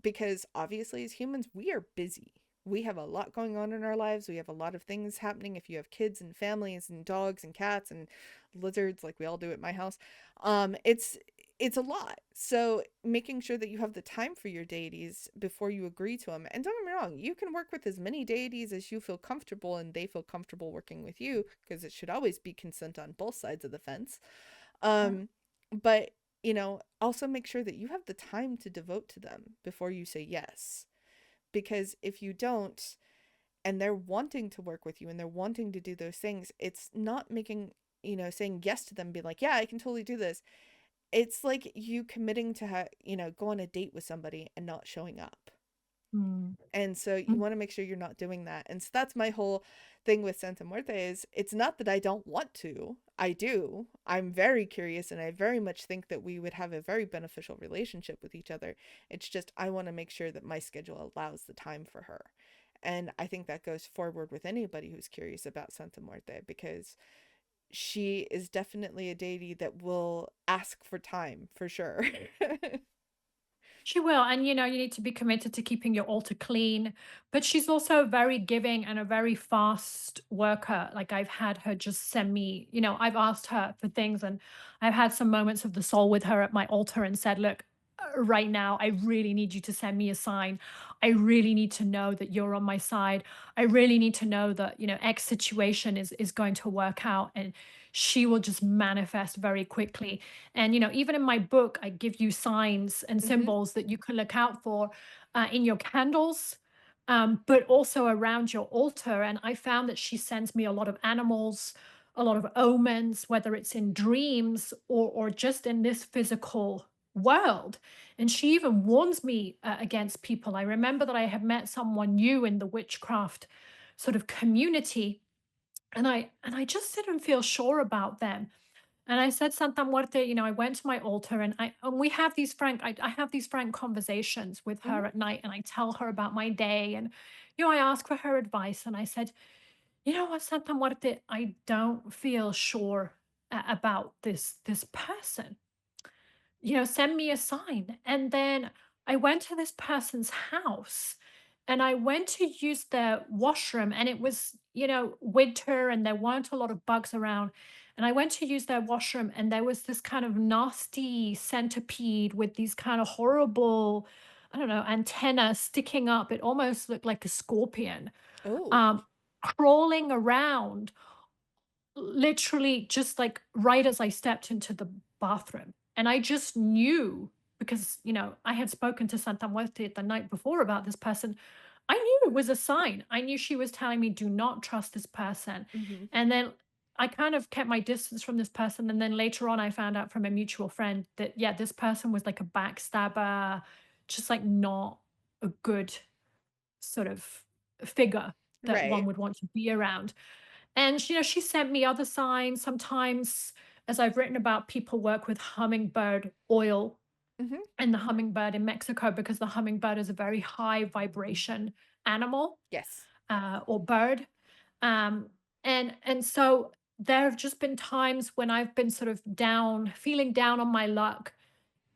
because obviously as humans we are busy. We have a lot going on in our lives. We have a lot of things happening. If you have kids and families and dogs and cats and lizards like we all do at my house, it's a lot. So making sure that you have the time for your deities before you agree to them. And don't get me wrong, you can work with as many deities as you feel comfortable and they feel comfortable working with you, because it should always be consent on both sides of the fence. Yeah. um but also make sure that you have the time to devote to them before you say yes, because if you don't, and they're wanting to work with you and they're wanting to do those things, it's not making, saying yes to them, be like, yeah, I can totally do this. It's like you committing to go on a date with somebody and not showing up. Mm. And so you Mm. want to make sure you're not doing that. And so that's my whole thing with Santa Muerte, is it's not that I don't want to. I do. I'm very curious and I very much think that we would have a very beneficial relationship with each other. It's just I want to make sure that my schedule allows the time for her. And I think that goes forward with anybody who's curious about Santa Muerte, because she is definitely a deity that will ask for time for sure. She will, and you need to be committed to keeping your altar clean. But she's also very giving and a very fast worker. Like I've had her just send me, I've asked her for things, and I've had some moments of the soul with her at my altar and said, "Look, right now, I really need you to send me a sign. I really need to know that you're on my side. I really need to know that, X situation is going to work out." And she will just manifest very quickly. And, even in my book, I give you signs and Mm-hmm. symbols that you can look out for in your candles, but also around your altar. And I found that she sends me a lot of animals, a lot of omens, whether it's in dreams or just in this physical world. And she even warns me against people. I remember that I had met someone new in the witchcraft sort of community, and I just didn't feel sure about them. And I said, Santa Muerte, I went to my altar, and we have these I have these frank conversations with Mm-hmm. her at night, and I tell her about my day, and I ask for her advice. And I said, you know what, Santa Muerte, I don't feel sure about this person. Send me a sign. And then I went to this person's house, and I went to use their washroom, and it was, winter, and there weren't a lot of bugs around. And I went to use their washroom, and there was this kind of nasty centipede with these kind of horrible, I don't know, antenna sticking up. It almost looked like a scorpion, Oh. um, crawling around, literally just like right as I stepped into the bathroom. And I just knew, because, I had spoken to Santa Muerte the night before about this person. I knew it was a sign. I knew she was telling me, do not trust this person. Mm-hmm. And then I kind of kept my distance from this person. And then later on, I found out from a mutual friend that, yeah, this person was like a backstabber, just like not a good sort of figure that one Right. would want to be around. And she sent me other signs. Sometimes, as I've written about, people work with hummingbird oil Mm-hmm. and the hummingbird in Mexico, because the hummingbird is a very high vibration animal Yes. or bird. Um, and so there have just been times when I've been sort of down, feeling down on my luck,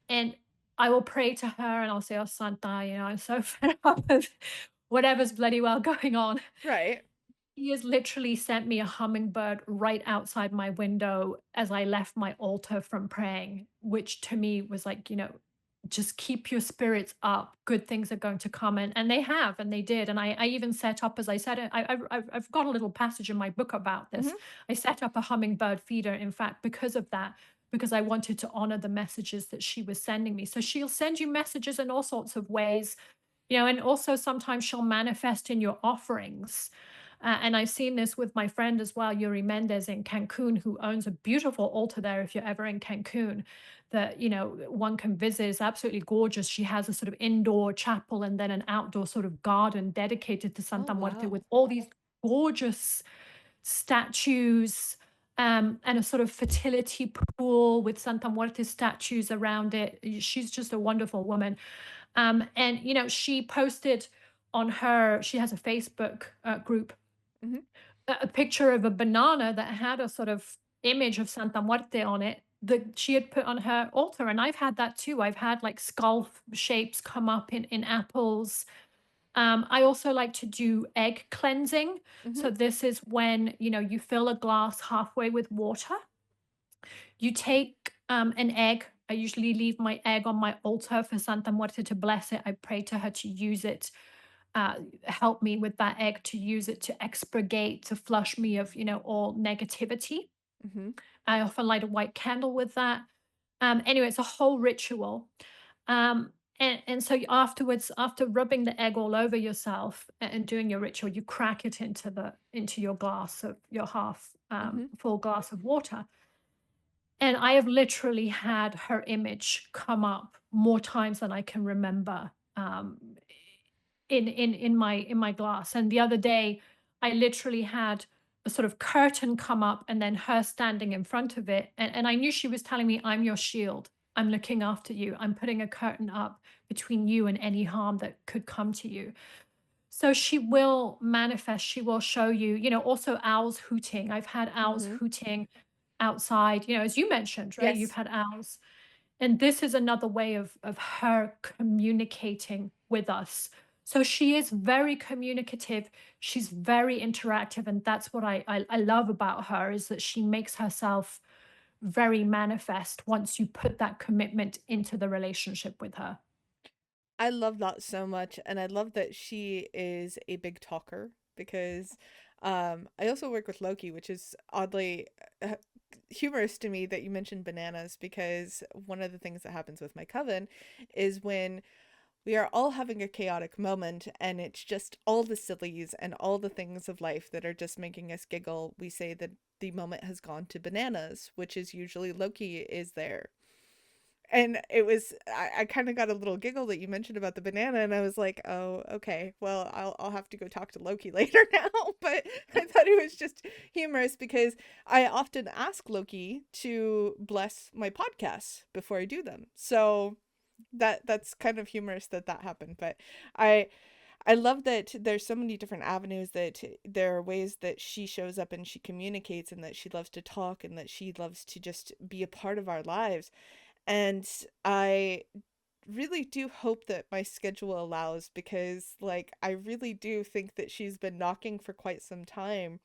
and I will pray to her and I'll say, "Oh, Santa, I'm so fed up of whatever's bloody well going on." Right. He has literally sent me a hummingbird right outside my window as I left my altar from praying, which to me was like, just keep your spirits up. Good things are going to come. And they have, and they did. And I even set up, as I said, I've got a little passage in my book about this. Mm-hmm. I set up a hummingbird feeder, in fact, because of that, because I wanted to honor the messages that she was sending me. So she'll send you messages in all sorts of ways, and also sometimes she'll manifest in your offerings. And I've seen this with my friend as well, Yuri Mendez in Cancun, who owns a beautiful altar there. If you're ever in Cancun, that one can visit, is absolutely gorgeous. She has a sort of indoor chapel and then an outdoor sort of garden dedicated to Oh, Santa Muerte, wow. with all these gorgeous statues, and a sort of fertility pool with Santa Muerte statues around it. She's just a wonderful woman. And she posted on she has a Facebook group, Mm-hmm. a picture of a banana that had a sort of image of Santa Muerte on it that she had put on her altar. And I've had that too. I've had like skull shapes come up in apples. I also like to do egg cleansing. Mm-hmm. So this is when, you fill a glass halfway with water. You take an egg. I usually leave my egg on my altar for Santa Muerte to bless it. I pray to her to use it, help me with that egg, to use it to expurgate, to flush me of, all negativity. Mm-hmm. I often light a white candle with that. Anyway, it's a whole ritual. And so afterwards, after rubbing the egg all over yourself and doing your ritual, you crack it into your glass of your half Mm-hmm. full glass of water. And I have literally had her image come up more times than I can remember, in my glass. And the other day, I literally had a sort of curtain come up and then her standing in front of it. And I knew she was telling me, I'm your shield. I'm looking after you. I'm putting a curtain up between you and any harm that could come to you. So she will manifest, she will show you, also owls hooting. I've had owls Mm-hmm. hooting outside, as you mentioned, right? You've Yes. had owls. And this is another way of her communicating with us. So she is very communicative. She's very interactive. And that's what I love about her, is that she makes herself very manifest once you put that commitment into the relationship with her. I love that so much, and I love that she is a big talker because I also work with Loki, which is oddly humorous to me that you mentioned bananas, because one of the things that happens with my coven is when we are all having a chaotic moment and it's just all the sillies and all the things of life that are just making us giggle, we say that the moment has gone to bananas, which is usually Loki is there. And it was I kind of got a little giggle that you mentioned about the banana, and I was like, oh, okay, well, I'll have to go talk to Loki later now. But I thought it was just humorous because I often ask Loki to bless my podcasts before I do them. So that's kind of humorous that that happened. But I I love that there's so many different avenues, that there are ways that she shows up and she communicates, and that she loves to talk, and that she loves to just be a part of our lives. And I really do hope that my schedule allows, because like I really do think that she's been knocking for quite some time.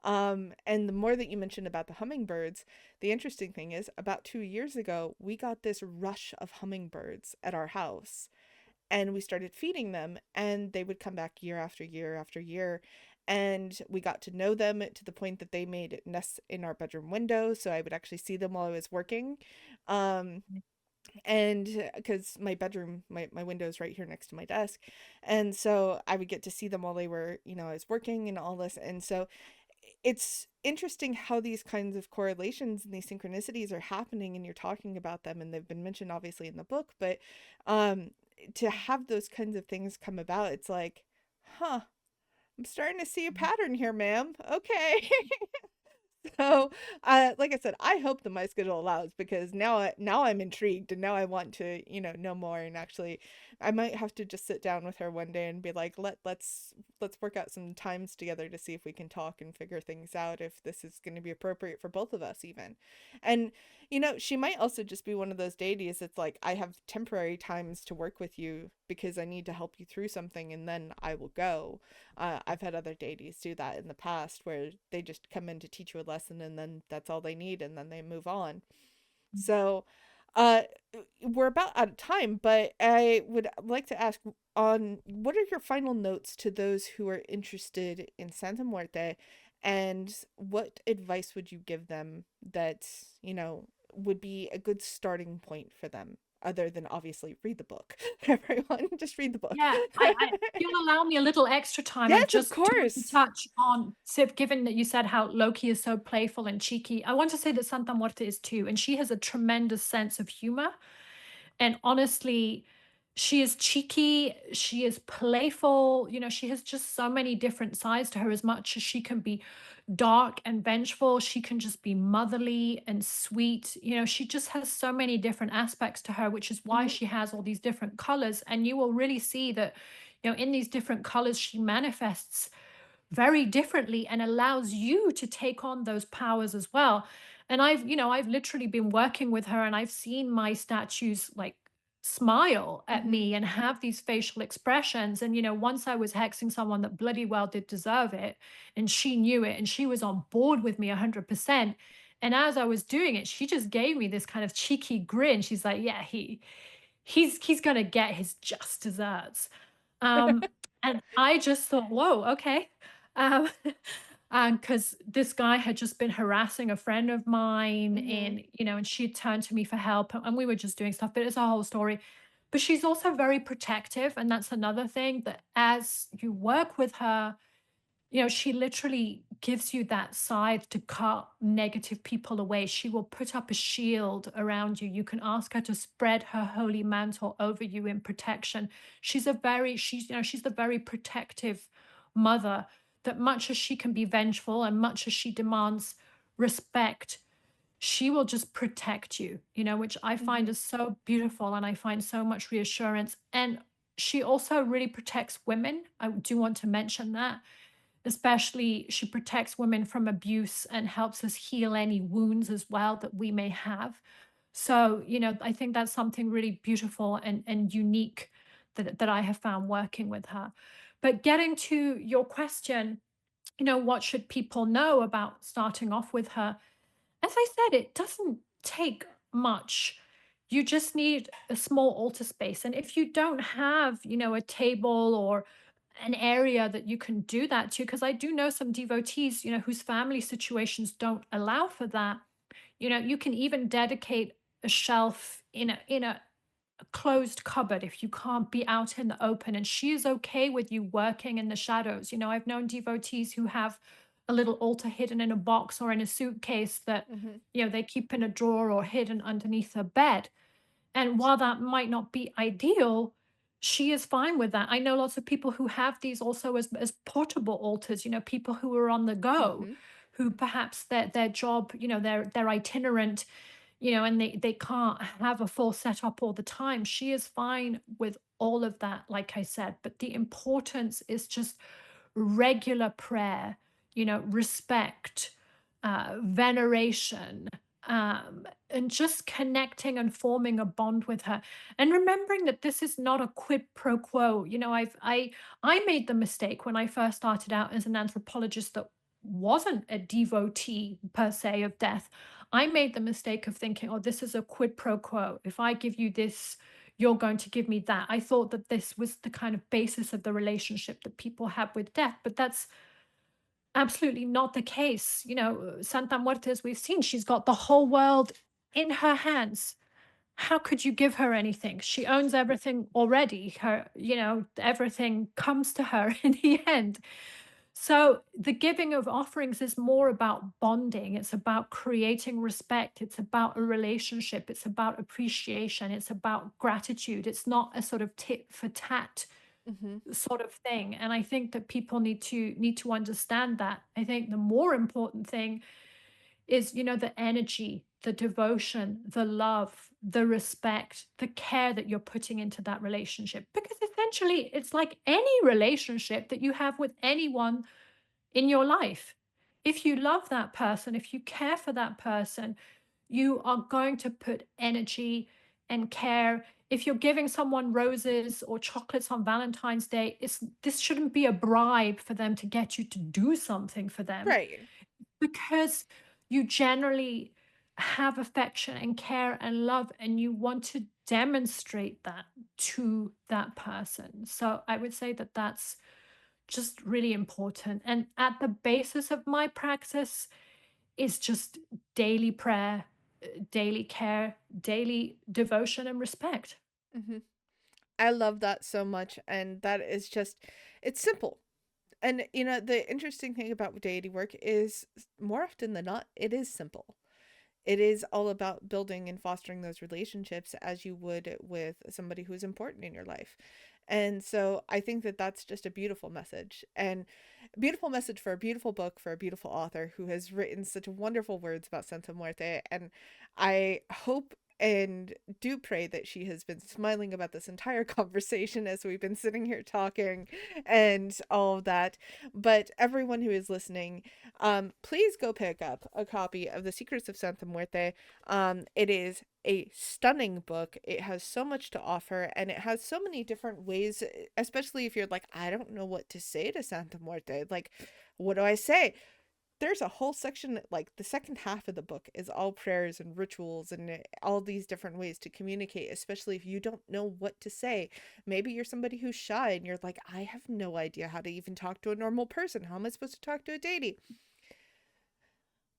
And the more that you mentioned about the hummingbirds, the interesting thing is about 2 years ago, we got this rush of hummingbirds at our house, and we started feeding them, and they would come back year after year after year. And we got to know them to the point that they made nests in our bedroom window, so I would actually see them while I was working. Um, and because my bedroom, my window is right here next to my desk, and so I would get to see them while they were, I was working and all this. And so it's interesting how these kinds of correlations and these synchronicities are happening, and you're talking about them, and they've been mentioned obviously in the book. But um to have those kinds of things come about, it's like, huh, I'm starting to see a pattern here, ma'am. Okay. So, like I said, I hope that my schedule allows, because now I'm intrigued, and now I want to, know more. And actually, I might have to just sit down with her one day and be like, let's work out some times together to see if we can talk and figure things out, if this is going to be appropriate for both of us even. And she might also just be one of those deities that's like, I have temporary times to work with you because I need to help you through something, and then I will go. I've had other deities do that in the past, where they just come in to teach you a lesson, and then that's all they need, and then they move on. So, uh, we're about out of time, but I would like to ask, on what are your final notes to those who are interested in Santa Muerte, and what advice would you give them that, would be a good starting point for them, other than obviously read the book. Everyone, just read the book. Yeah, if you'll allow me a little extra time, I Yes, of just want to course. touch on, so given that you said how Loki is so playful and cheeky, I want to say that Santa Muerte is too, and she has a tremendous sense of humor. And honestly, she is cheeky, she is playful, she has just so many different sides to her. As much as she can be dark and vengeful, she can just be motherly and sweet. She just has so many different aspects to her, which is why Mhm, she has all these different colors. And you will really see that, in these different colors, she manifests very differently and allows you to take on those powers as well. And I've literally been working with her, and I've seen my statues like smile at mhm. me and have these facial expressions. And once I was hexing someone that bloody well did deserve it, and she knew it, and she was on board with me 100%. And as I was doing it, she just gave me this kind of cheeky grin. She's like, yeah, he's gonna get his just desserts. Um, and I just thought, whoa, okay. Um, because this guy had just been harassing a friend of mine, Mhm, and she had turned to me for help, and we were just doing stuff, but it's a whole story. But she's also very protective, and that's another thing, that as you work with her, she literally gives you that side to cut negative people away. She will put up a shield around you. You can ask her to spread her holy mantle over you in protection. She's the very protective mother, that much as she can be vengeful and much as she demands respect, she will just protect you, which I find mhm, is so beautiful, and I find so much reassurance. And she also really protects women. I do want to mention that. Especially, she protects women from abuse and helps us heal any wounds as well that we may have. So, I think that's something really beautiful and unique that I have found working with her. But getting to your question, what should people know about starting off with her? As I said, it doesn't take much. You just need a small altar space. And if you don't have, a table or an area that you can do that to, because I do know some devotees, whose family situations don't allow for that. You can even dedicate a shelf in a closed cupboard if you can't be out in the open. And she is okay with you working in the shadows. I've known devotees who have a little altar hidden in a box or in a suitcase that, Hmm. they keep in a drawer or hidden underneath a bed. And while that might not be ideal, she is fine with that. I know lots of people who have these also as portable altars, people who are on the go, Hmm. who perhaps their job, they're itinerant, and they can't have a full setup all the time. She is fine with all of that, like I said. But the importance is just regular prayer, respect, veneration, and just connecting and forming a bond with her, and remembering that this is not a quid pro quo. I made the mistake when I first started out as an anthropologist that wasn't a devotee per se of death. I made the mistake of thinking, oh, this is a quid pro quo. If I give you this, you're going to give me that. I thought that this was the kind of basis of the relationship that people have with death, but that's absolutely not the case. Santa Muerte, as we've seen, she's got the whole world in her hands. How could you give her anything? She owns everything already. Everything comes to her in the end. So the giving of offerings is more about bonding. It's about creating respect. It's about a relationship. It's about appreciation. It's about gratitude. It's not a sort of tit for tat Hmm. sort of thing. And I think that people need to understand that. I think the more important thing is, the energy, the devotion, the love, the respect, the care that you're putting into that relationship. Because essentially, it's like any relationship that you have with anyone in your life. If you love that person, if you care for that person, you are going to put energy and care. If you're giving someone roses or chocolates on Valentine's Day, this shouldn't be a bribe for them to get you to do something for them, Right. because you generally have affection and care and love, and you want to demonstrate that to that person. So I would say that that's just really important. And at the basis of my praxis is just daily prayer, daily care, daily devotion and respect. Hmm. I love that so much. And that is just, it's simple. And, the interesting thing about deity work is more often than not, it is simple. It is all about building and fostering those relationships as you would with somebody who's important in your life. And so I think that that's just a beautiful message, and a beautiful message for a beautiful book, for a beautiful author who has written such wonderful words about Santa Muerte. And I hope and do pray that she has been smiling about this entire conversation as we've been sitting here talking and all of that. But everyone who is listening, please go pick up a copy of The Secrets of Santa Muerte. It is a stunning book. It has so much to offer, and it has so many different ways, especially if you're like, I don't know what to say to Santa Muerte. Like, what do I say? There's a whole section, like the second half of the book is all prayers and rituals and all these different ways to communicate, especially if you don't know what to say. Maybe you're somebody who's shy and you're like, I have no idea how to even talk to a normal person. How am I supposed to talk to a deity?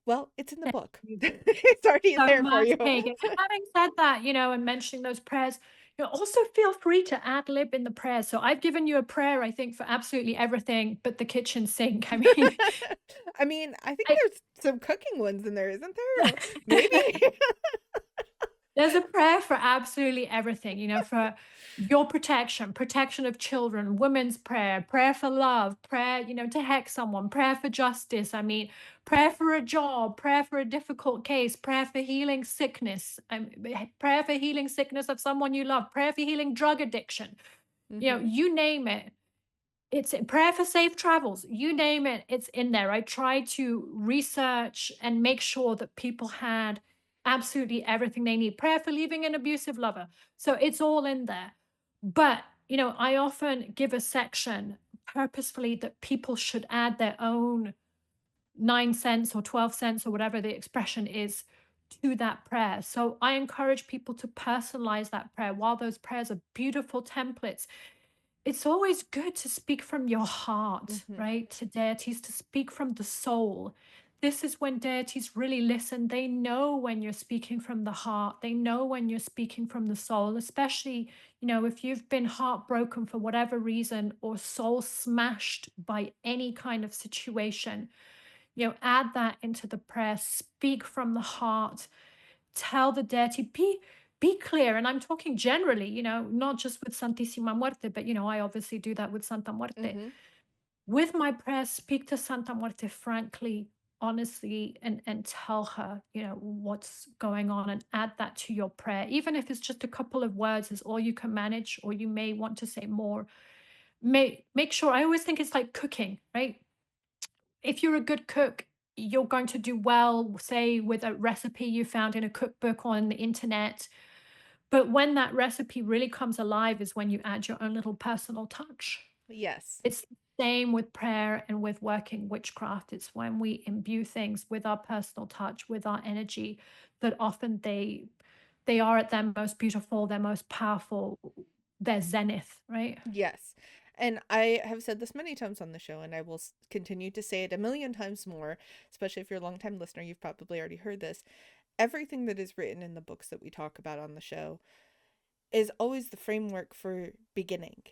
Well, it's in the Thank book. you It's already so there for much, you. Pagan. And having said that, and mentioning those prayers, also feel free to ad lib in the prayers. So I've given you a prayer, I think, for absolutely everything but the kitchen sink. I mean, I mean, I think I there's some cooking ones in there, isn't there? Maybe. There's a prayer for absolutely everything, for your protection, protection of children, women's prayer, prayer for love, prayer, to heck someone, prayer for justice. I mean, prayer for a job, prayer for a difficult case, prayer for healing sickness, prayer for healing sickness of someone you love, prayer for healing drug addiction. Hmm. You name it. It's prayer for safe travels. You name it, it's in there. I tried to research and make sure that people had absolutely everything they need. Prayer for leaving an abusive lover. So it's all in there. But, I often give a section purposefully that people should add their own 9 cents or 12 cents or whatever the expression is to that prayer. So I encourage people to personalize that prayer. While those prayers are beautiful templates, it's always good to speak from your heart, Hmm. right? To deities, to speak from the soul. This is when deities really listen. They know when you're speaking from the heart. They know when you're speaking from the soul, especially, if you've been heartbroken for whatever reason or soul smashed by any kind of situation. Add that into the prayer, speak from the heart, tell the deity, be clear. And I'm talking generally, not just with Santissima Muerte, but I obviously do that with Santa Muerte. Hmm. With my prayers, speak to Santa Muerte frankly, honestly, and tell her, what's going on, and add that to your prayer. Even if it's just a couple of words is all you can manage, or you may want to say more. Make sure, I always think it's like cooking, right? If you're a good cook, you're going to do well, say, with a recipe you found in a cookbook or on the internet. But when that recipe really comes alive is when you add your own little personal touch. Yes. It's the same with prayer and with working witchcraft. It's when we imbue things with our personal touch, with our energy, that often they are at their most beautiful, their most powerful, their zenith, right? Yes. And I have said this many times on the show, and I will continue to say it a million times more, especially if you're a longtime listener. You've probably already heard this. Everything that is written in the books that we talk about on the show is always the framework for beginning.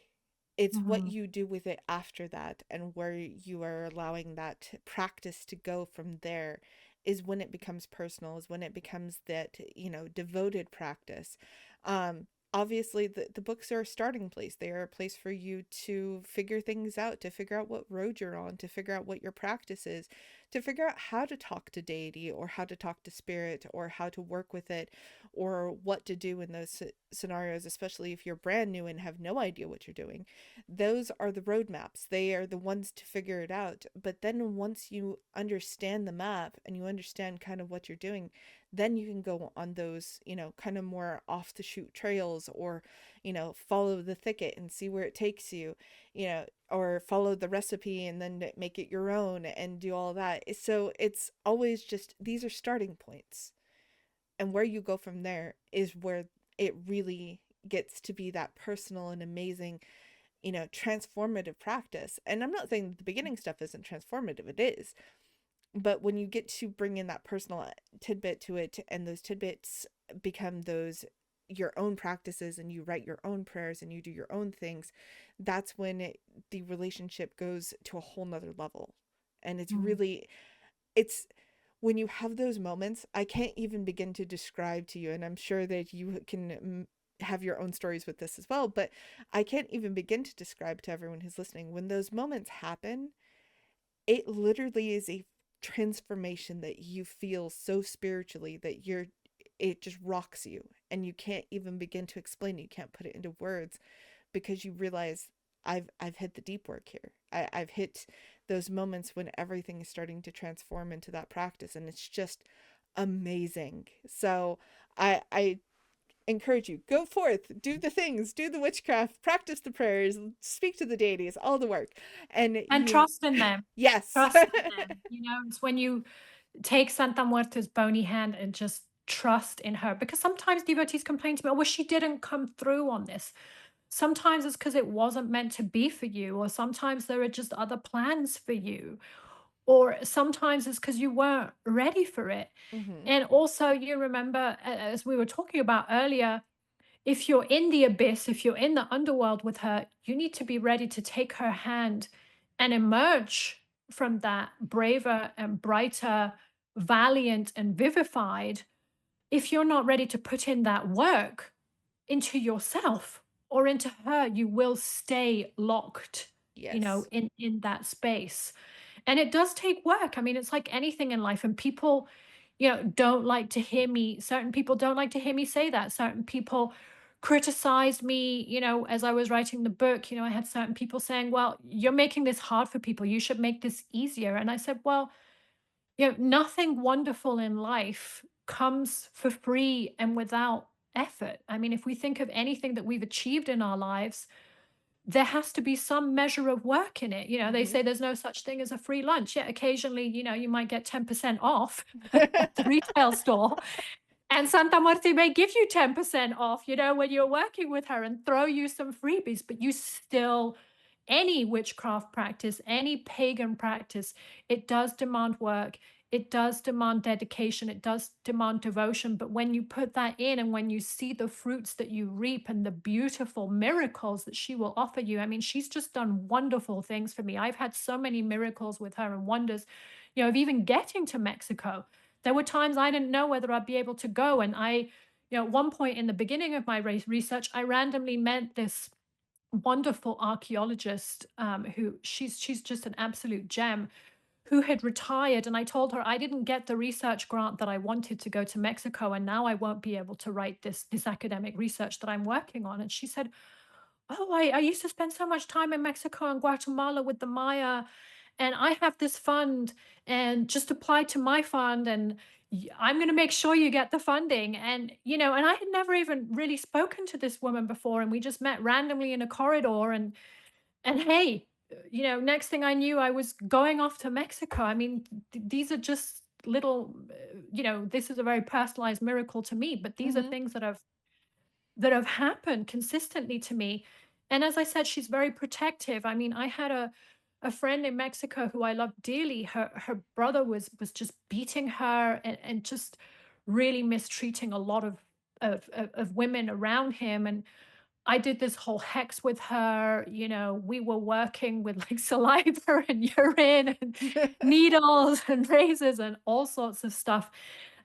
It's what Mhm. you do with it after that, and where you are allowing that practice to go from there is when it becomes personal, is when it becomes that, devoted practice. Um, Obviously, the books are a starting place. They are a place for you to figure things out, to figure out what road you're on, to figure out what your practice is, to figure out how to talk to deity or how to talk to spirit or how to work with it or what to do in those scenarios, especially if you're brand new and have no idea what you're doing. Those are the roadmaps. They are the ones to figure it out. But then once you understand the map and you understand kind of what you're doing, then you can go on those, kind of more off the shoot trails or, follow the thicket and see where it takes you, or follow the recipe and then make it your own and do all that. So it's always just these are starting points, and where you go from there is where it really gets to be that personal and amazing, transformative practice. And I'm not saying the beginning stuff isn't transformative, it is. But when you get to bring in that personal tidbit to it, and those tidbits become those your own practices, and you write your own prayers and you do your own things, that's when the relationship goes to a whole nother level. And it's Mhm. really, it's when you have those moments, I can't even begin to describe to you, and I'm sure that you can have your own stories with this as well, but I can't even begin to describe to everyone who's listening when those moments happen. It literally is a transformation that you feel so spiritually that it just rocks you, and you can't even begin to explain it. You can't put it into words because you realize I've hit the deep work here. I've hit those moments when everything is starting to transform into that practice, and it's just amazing. So I encourage you, go forth, do the things, do the witchcraft, practice the prayers, speak to the deities, all the work. And And you trust in them. yes. Trust in them. It's when you take Santa Muerte's bony hand and just trust in her. Because sometimes devotees complain to me, oh, well, she didn't come through on this. Sometimes it's because it wasn't meant to be for you, or sometimes there are just other plans for you, or sometimes it's because you weren't ready for it. Mhm. And also, you remember, as we were talking about earlier, if you're in the abyss, if you're in the underworld with her, you need to be ready to take her hand and emerge from that braver and brighter, valiant and vivified. If you're not ready to put in that work into yourself or into her, you will stay locked, Yes. in that space. And it does take work. I mean, it's like anything in life. And people, don't like to hear me. Certain people don't like to hear me say that. Certain people criticized me, as I was writing the book. I had certain people saying, well, you're making this hard for people. You should make this easier. And I said, well, nothing wonderful in life comes for free and without effort. I mean, if we think of anything that we've achieved in our lives, there has to be some measure of work in it. You know, they Hmm. say there's no such thing as a free lunch. Yeah, occasionally, you might get 10% off at the retail store. And Santa Muerte may give you 10% off, when you're working with her and throw you some freebies, but you still, any witchcraft practice, any pagan practice, it does demand work. It does demand dedication. It does demand devotion. But when you put that in and when you see the fruits that you reap and the beautiful miracles that she will offer you, I mean, she's just done wonderful things for me. I've had so many miracles with her and wonders, of even getting to Mexico. There were times I didn't know whether I'd be able to go. And at one point in the beginning of my research, I randomly met this wonderful archaeologist, who she's just an absolute gem, who had retired. And I told her I didn't get the research grant that I wanted to go to Mexico, and now I won't be able to write this academic research that I'm working on. And she said, "Oh, I used to spend so much time in Mexico and Guatemala with the Maya, and I have this fund, and just apply to my fund, and I'm going to make sure you get the funding." And I had never even really spoken to this woman before, and we just met randomly in a corridor, and hey, next thing I knew, I was going off to Mexico. I mean, these are just little, this is a very personalized miracle to me, but these are Hmm. things that have happened consistently to me. And as I said, she's very protective. I mean, I had a friend in Mexico who I loved dearly. Her brother was just beating her, and just really mistreating a lot of women around him. And I did this whole hex with her. We were working with like saliva and urine and needles and razors and all sorts of stuff.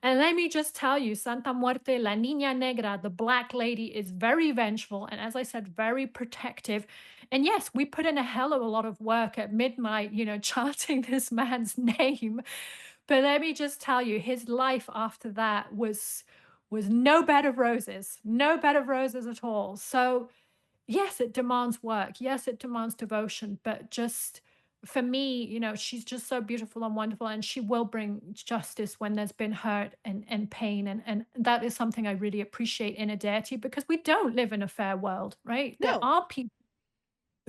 And let me just tell you, Santa Muerte, La Niña Negra, the Black Lady, is very vengeful. And as I said, very protective. And yes, we put in a hell of a lot of work at midnight, chanting this man's name. But let me just tell you, his life after that was no bed of roses, no bed of roses at all. So yes, it demands work. Yes, it demands devotion, but just for me, she's just so beautiful and wonderful, and she will bring justice when there's been hurt and pain. And that is something I really appreciate in a deity, because we don't live in a fair world, right? There No, are people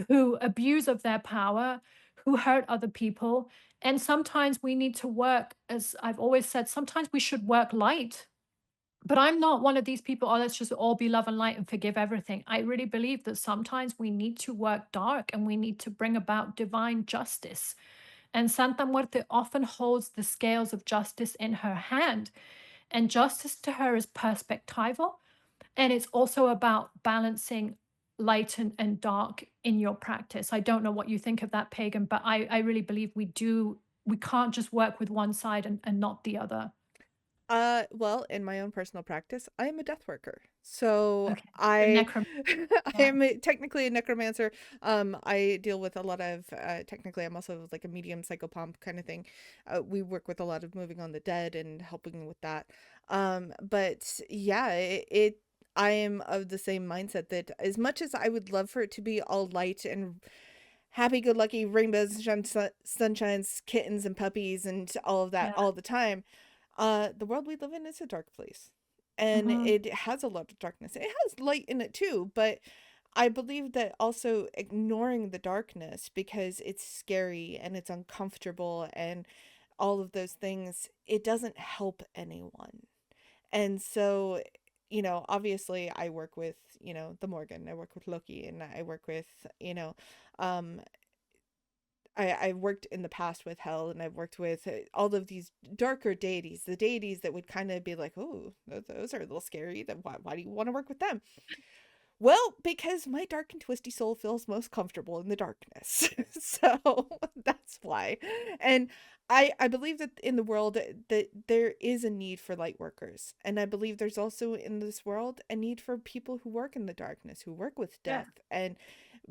who abuse of their power, who hurt other people. And sometimes we need to work, as I've always said, sometimes we should work light. But I'm not one of these people, oh, let's just all be love and light and forgive everything. I really believe that sometimes we need to work dark and we need to bring about divine justice. And Santa Muerte often holds the scales of justice in her hand. And justice to her is perspectival. And it's also about balancing light and dark in your practice. I don't know what you think of that, Pagan, but I really believe we can't just work with one side and not the other. well, in my own personal practice, I am a death worker. So Okay. The I necrom I yeah. am technically a necromancer. I deal with a lot of technically I'm also like a medium psychopomp kind of thing. We work with a lot of moving on the dead and helping with that. But yeah, I am of the same mindset that as much as I would love for it to be all light and happy-go-lucky rainbows, sunshines, kittens, and puppies, and all of that Yeah. all the time, the world we live in is a dark place. And Mhm. it has a lot of darkness. It has light in it too, but I believe that also ignoring the darkness because it's scary and it's uncomfortable and all of those things, it doesn't help anyone. And so, obviously I work with, the Morgan, I work with Loki, and I work with, um, I've worked in the past with hell, and I've worked with all of these darker deities, the deities that would kind of be like, oh, those are a little scary. Then why do you want to work with them? Well, because my dark and twisty soul feels most comfortable in the darkness. So that's why. And I believe that in the world that there is a need for light workers. And I believe there's also in this world a need for people who work in the darkness, who work with Yeah, death. And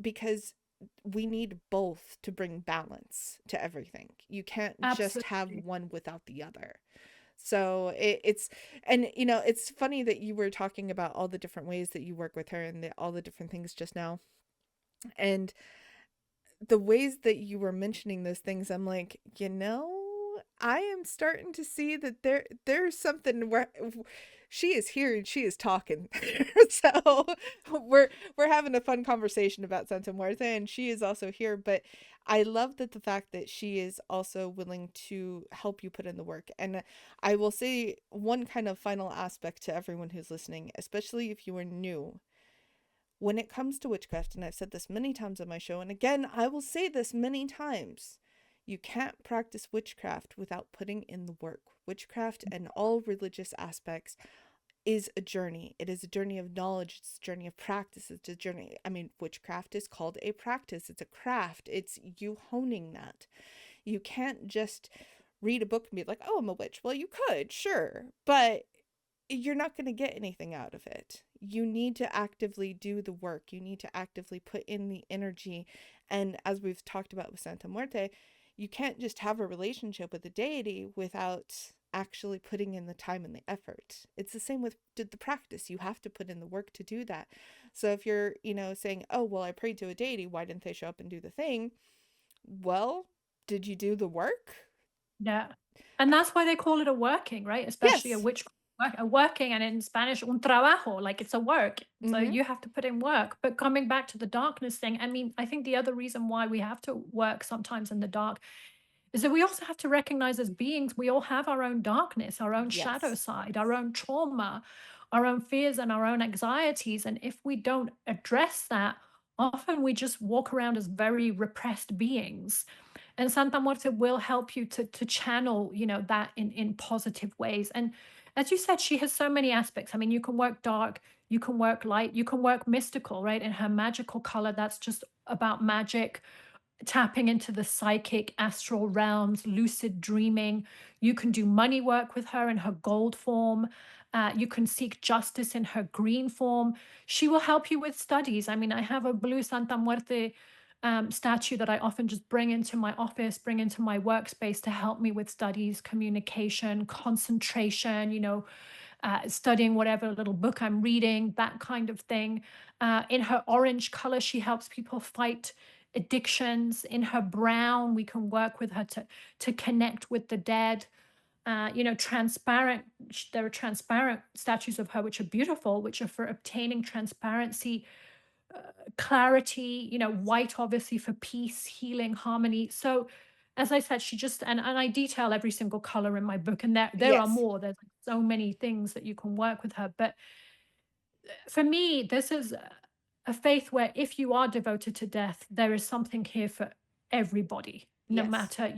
because we need both to bring balance to everything. You can't just have absolutely. one without the other. So it's and it's funny that you were talking about all the different ways that you work with her and all the different things just now. And the ways that you were mentioning those things, I'm like, I am starting to see that there's something where she is here and she is talking. So we're having a fun conversation about Santa Muerte, and she is also here, but I love that the fact that she is also willing to help you put in the work. And I will say one kind of final aspect to everyone who's listening, especially if you are new. When it comes to witchcraft, and I've said this many times on my show, and again, I will say this many times, you can't practice witchcraft without putting in the work. Witchcraft and all religious aspects is a journey. It is a journey of knowledge. It's a journey of practice. It's a journey. I mean, witchcraft is called a practice. It's a craft. It's you honing that. You can't just read a book and be like, oh, I'm a witch. Well, you could, sure. But you're not going to get anything out of it. You need to actively do the work. You need to actively put in the energy. And as we've talked about with Santa Muerte, you can't just have a relationship with a deity without actually putting in the time and the effort. It's the same with the practice. You have to put in the work to do that. So if you're, saying, oh, well, I prayed to a deity, why didn't they show up and do the thing? Well, did you do the work? Yeah. And that's why they call it a working, right? Especially a Yes. witch work, a working, and in Spanish, un trabajo, like it's a work. So Mm-hmm. you have to put in work. But coming back to the darkness thing, I mean, I think the other reason why we have to work sometimes in the dark is that we also have to recognize as beings, we all have our own darkness, our own shadow Yes. side, our own trauma, our own fears, and our own anxieties. And if we don't address that, often we just walk around as very repressed beings. And Santa Muerte will help you to channel, that in positive ways. And as you said, she has so many aspects. I mean, you can work dark, you can work light, you can work mystical, right? In her magical color, that's just about magic, tapping into the psychic astral realms, lucid dreaming. You can do money work with her in her gold form. You can seek justice in her green form. She will help you with studies. I mean, I have a blue Santa Muerte statue that I often just bring into my office, bring into my workspace to help me with studies, communication, concentration, studying whatever little book I'm reading, that kind of thing. In her orange color, she helps people fight addictions. In her brown, we can work with her to connect with the dead. Transparent. There are transparent statues of her which are beautiful, which are for obtaining transparency, clarity. White obviously for peace, healing, harmony. So as I said, she just and I detail every single color in my book, and there are Yes. more. There's like so many things that you can work with her. But for me, this is a faith where if you are devoted to death, there is something here for everybody, no Yes. matter,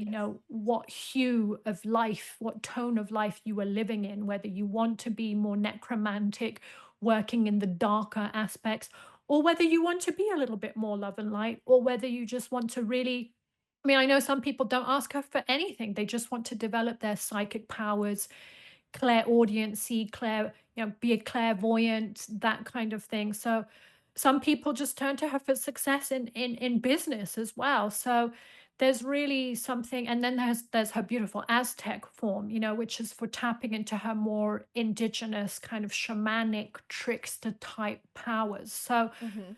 what hue of life, what tone of life you are living in, whether you want to be more necromantic, working in the darker aspects, or whether you want to be a little bit more love and light, or whether you just want to really. I mean, I know some people don't ask her for anything. They just want to develop their psychic powers, clairaudiency, be a clairvoyant, that kind of thing. So some people just turn to her for success in business as well. So there's really something, and then there's her beautiful Aztec form, which is for tapping into her more indigenous kind of shamanic trickster type powers. So Mm-hmm.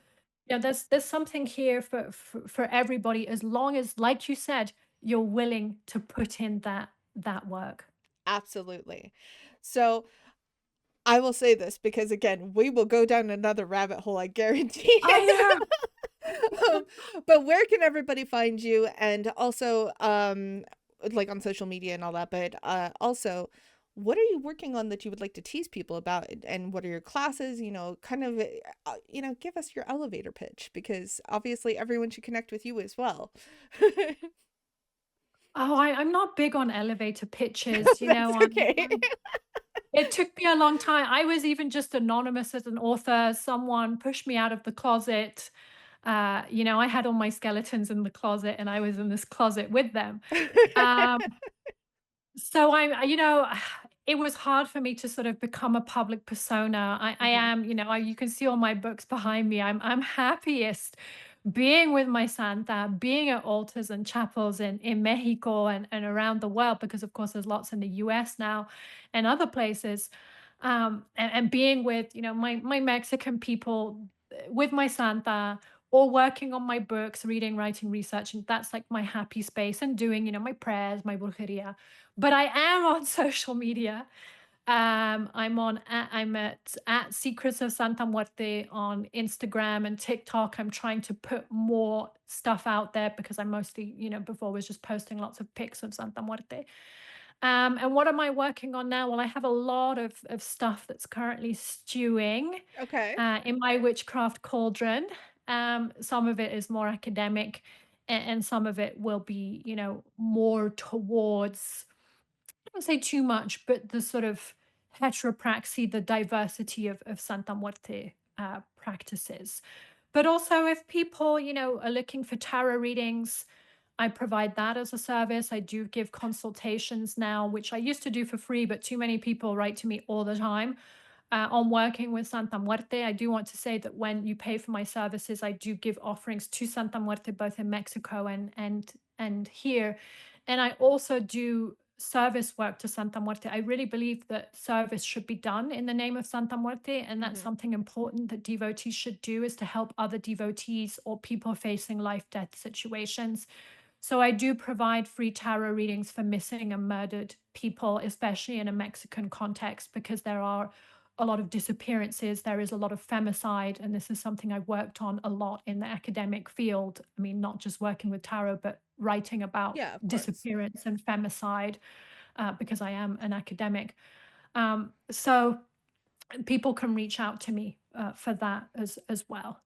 there's something here for everybody, as long as, like you said, you're willing to put in that work. Absolutely. So I will say this because again, we will go down another rabbit hole, I guarantee I it. know. um, but where can everybody find you? And also, like on social media and all that, but also, what are you working on that you would like to tease people about? And what are your classes? Kind of, give us your elevator pitch because obviously everyone should connect with you as well. Oh, I'm not big on elevator pitches, That's okay. it took me a long time. I was even just anonymous as an author. Someone pushed me out of the closet. I had all my skeletons in the closet, and I was in this closet with them. Um, so it was hard for me to sort of become a public persona. I Hmm. am, you can see all my books behind me. I'm happiest being with my Santa, being at altars and chapels in Mexico and around the world, because of course there's lots in the US now and other places. And being with, my Mexican people, with my Santa, or working on my books, reading, writing, researching. That's like my happy space, and doing, my prayers, my brujeria. But I am on social media. I'm at Secrets of Santa Muerte on Instagram and TikTok. I'm trying to put more stuff out there because I mostly, before was just posting lots of pics of Santa Muerte. And what am I working on now? Well, I have a lot of stuff that's currently stewing Okay. in my witchcraft cauldron. Some of it is more academic, and some of it will be, more towards, I don't say too much, but the sort of heteropraxy, the diversity of Santa Muerte practices. But also, if people, are looking for tarot readings, I provide that as a service. I do give consultations now, which I used to do for free, but too many people write to me all the time on working with Santa Muerte. I do want to say that when you pay for my services, I do give offerings to Santa Muerte both in Mexico and here. And I also do service work to Santa Muerte. I really believe that service should be done in the name of Santa Muerte, and that's Hmm. something important that devotees should do, is to help other devotees or people facing life death situations. So I do provide free tarot readings for missing and murdered people, especially in a Mexican context, because there are a lot of disappearances. There is a lot of femicide, and this is something I've worked on a lot in the academic field. I mean, not just working with tarot, but writing about Yeah, of course. disappearance and femicide, because I am an academic. So people can reach out to me for that as well.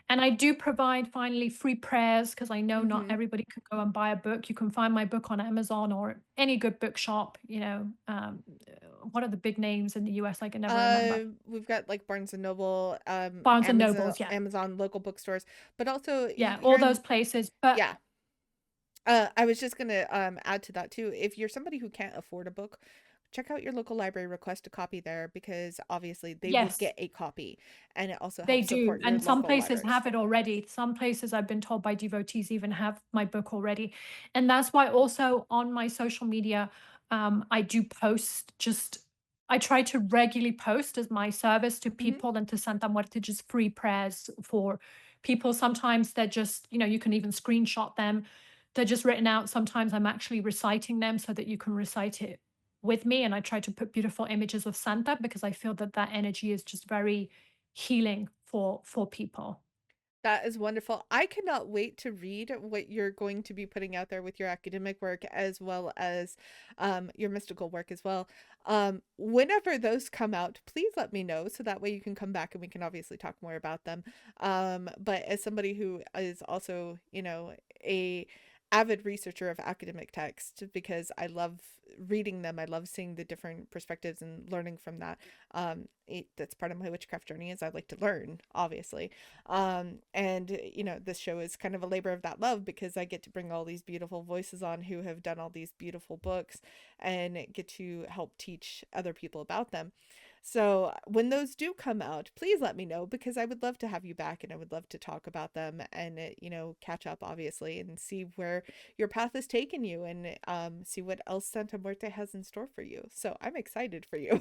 And I do provide, finally, free prayers, because I know not Hmm. everybody could go and buy a book. You can find my book on Amazon or any good bookshop. What are the big names in the US? I can never remember. We've got like Barnes and Noble, Barnes and Amazon, Nobles, yeah. local bookstores, but also Yeah, all here those in, places. But yeah. I was just gonna add to that too. If you're somebody who can't afford a book, check out your local library, request a copy there because obviously they will yes, get a copy, and it also they helps do. support your And some local places libraries. have it already. Some places, I've been told by devotees, even have my book already. And that's why also on my social media, I do post just, I try to regularly post as my service to Hmm. people and to Santa Muerte, just free prayers for people. Sometimes they're just, you can even screenshot them. They're just written out. Sometimes I'm actually reciting them so that you can recite it with me. And I try to put beautiful images of Santa, because I feel that that energy is just very healing for people. That is wonderful. I cannot wait to read what you're going to be putting out there with your academic work as well as your mystical work as well. Whenever those come out, please let me know so that way you can come back and we can obviously talk more about them. But as somebody who is also, a avid researcher of academic text because I love reading them. I love seeing the different perspectives and learning from that. That's part of my witchcraft journey is I like to learn, obviously. And this show is kind of a labor of that love because I get to bring all these beautiful voices on who have done all these beautiful books and get to help teach other people about them. So when those do come out, please let me know because I would love to have you back and I would love to talk about them and catch up obviously and see where your path has taken you and see what else Santa Muerte has in store for you. So I'm excited for you.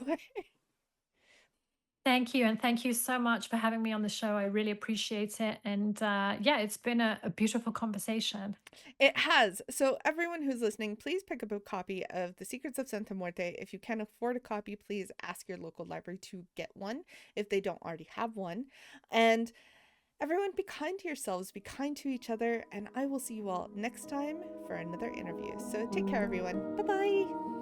Thank you. And thank you so much for having me on the show. I really appreciate it. And yeah, it's been a beautiful conversation. It has. So everyone who's listening, please pick up a copy of The Secrets of Santa Muerte. If you can afford a copy, please ask your local library to get one if they don't already have one. And everyone, be kind to yourselves, be kind to each other, and I will see you all next time for another interview. So take care, everyone. Bye bye.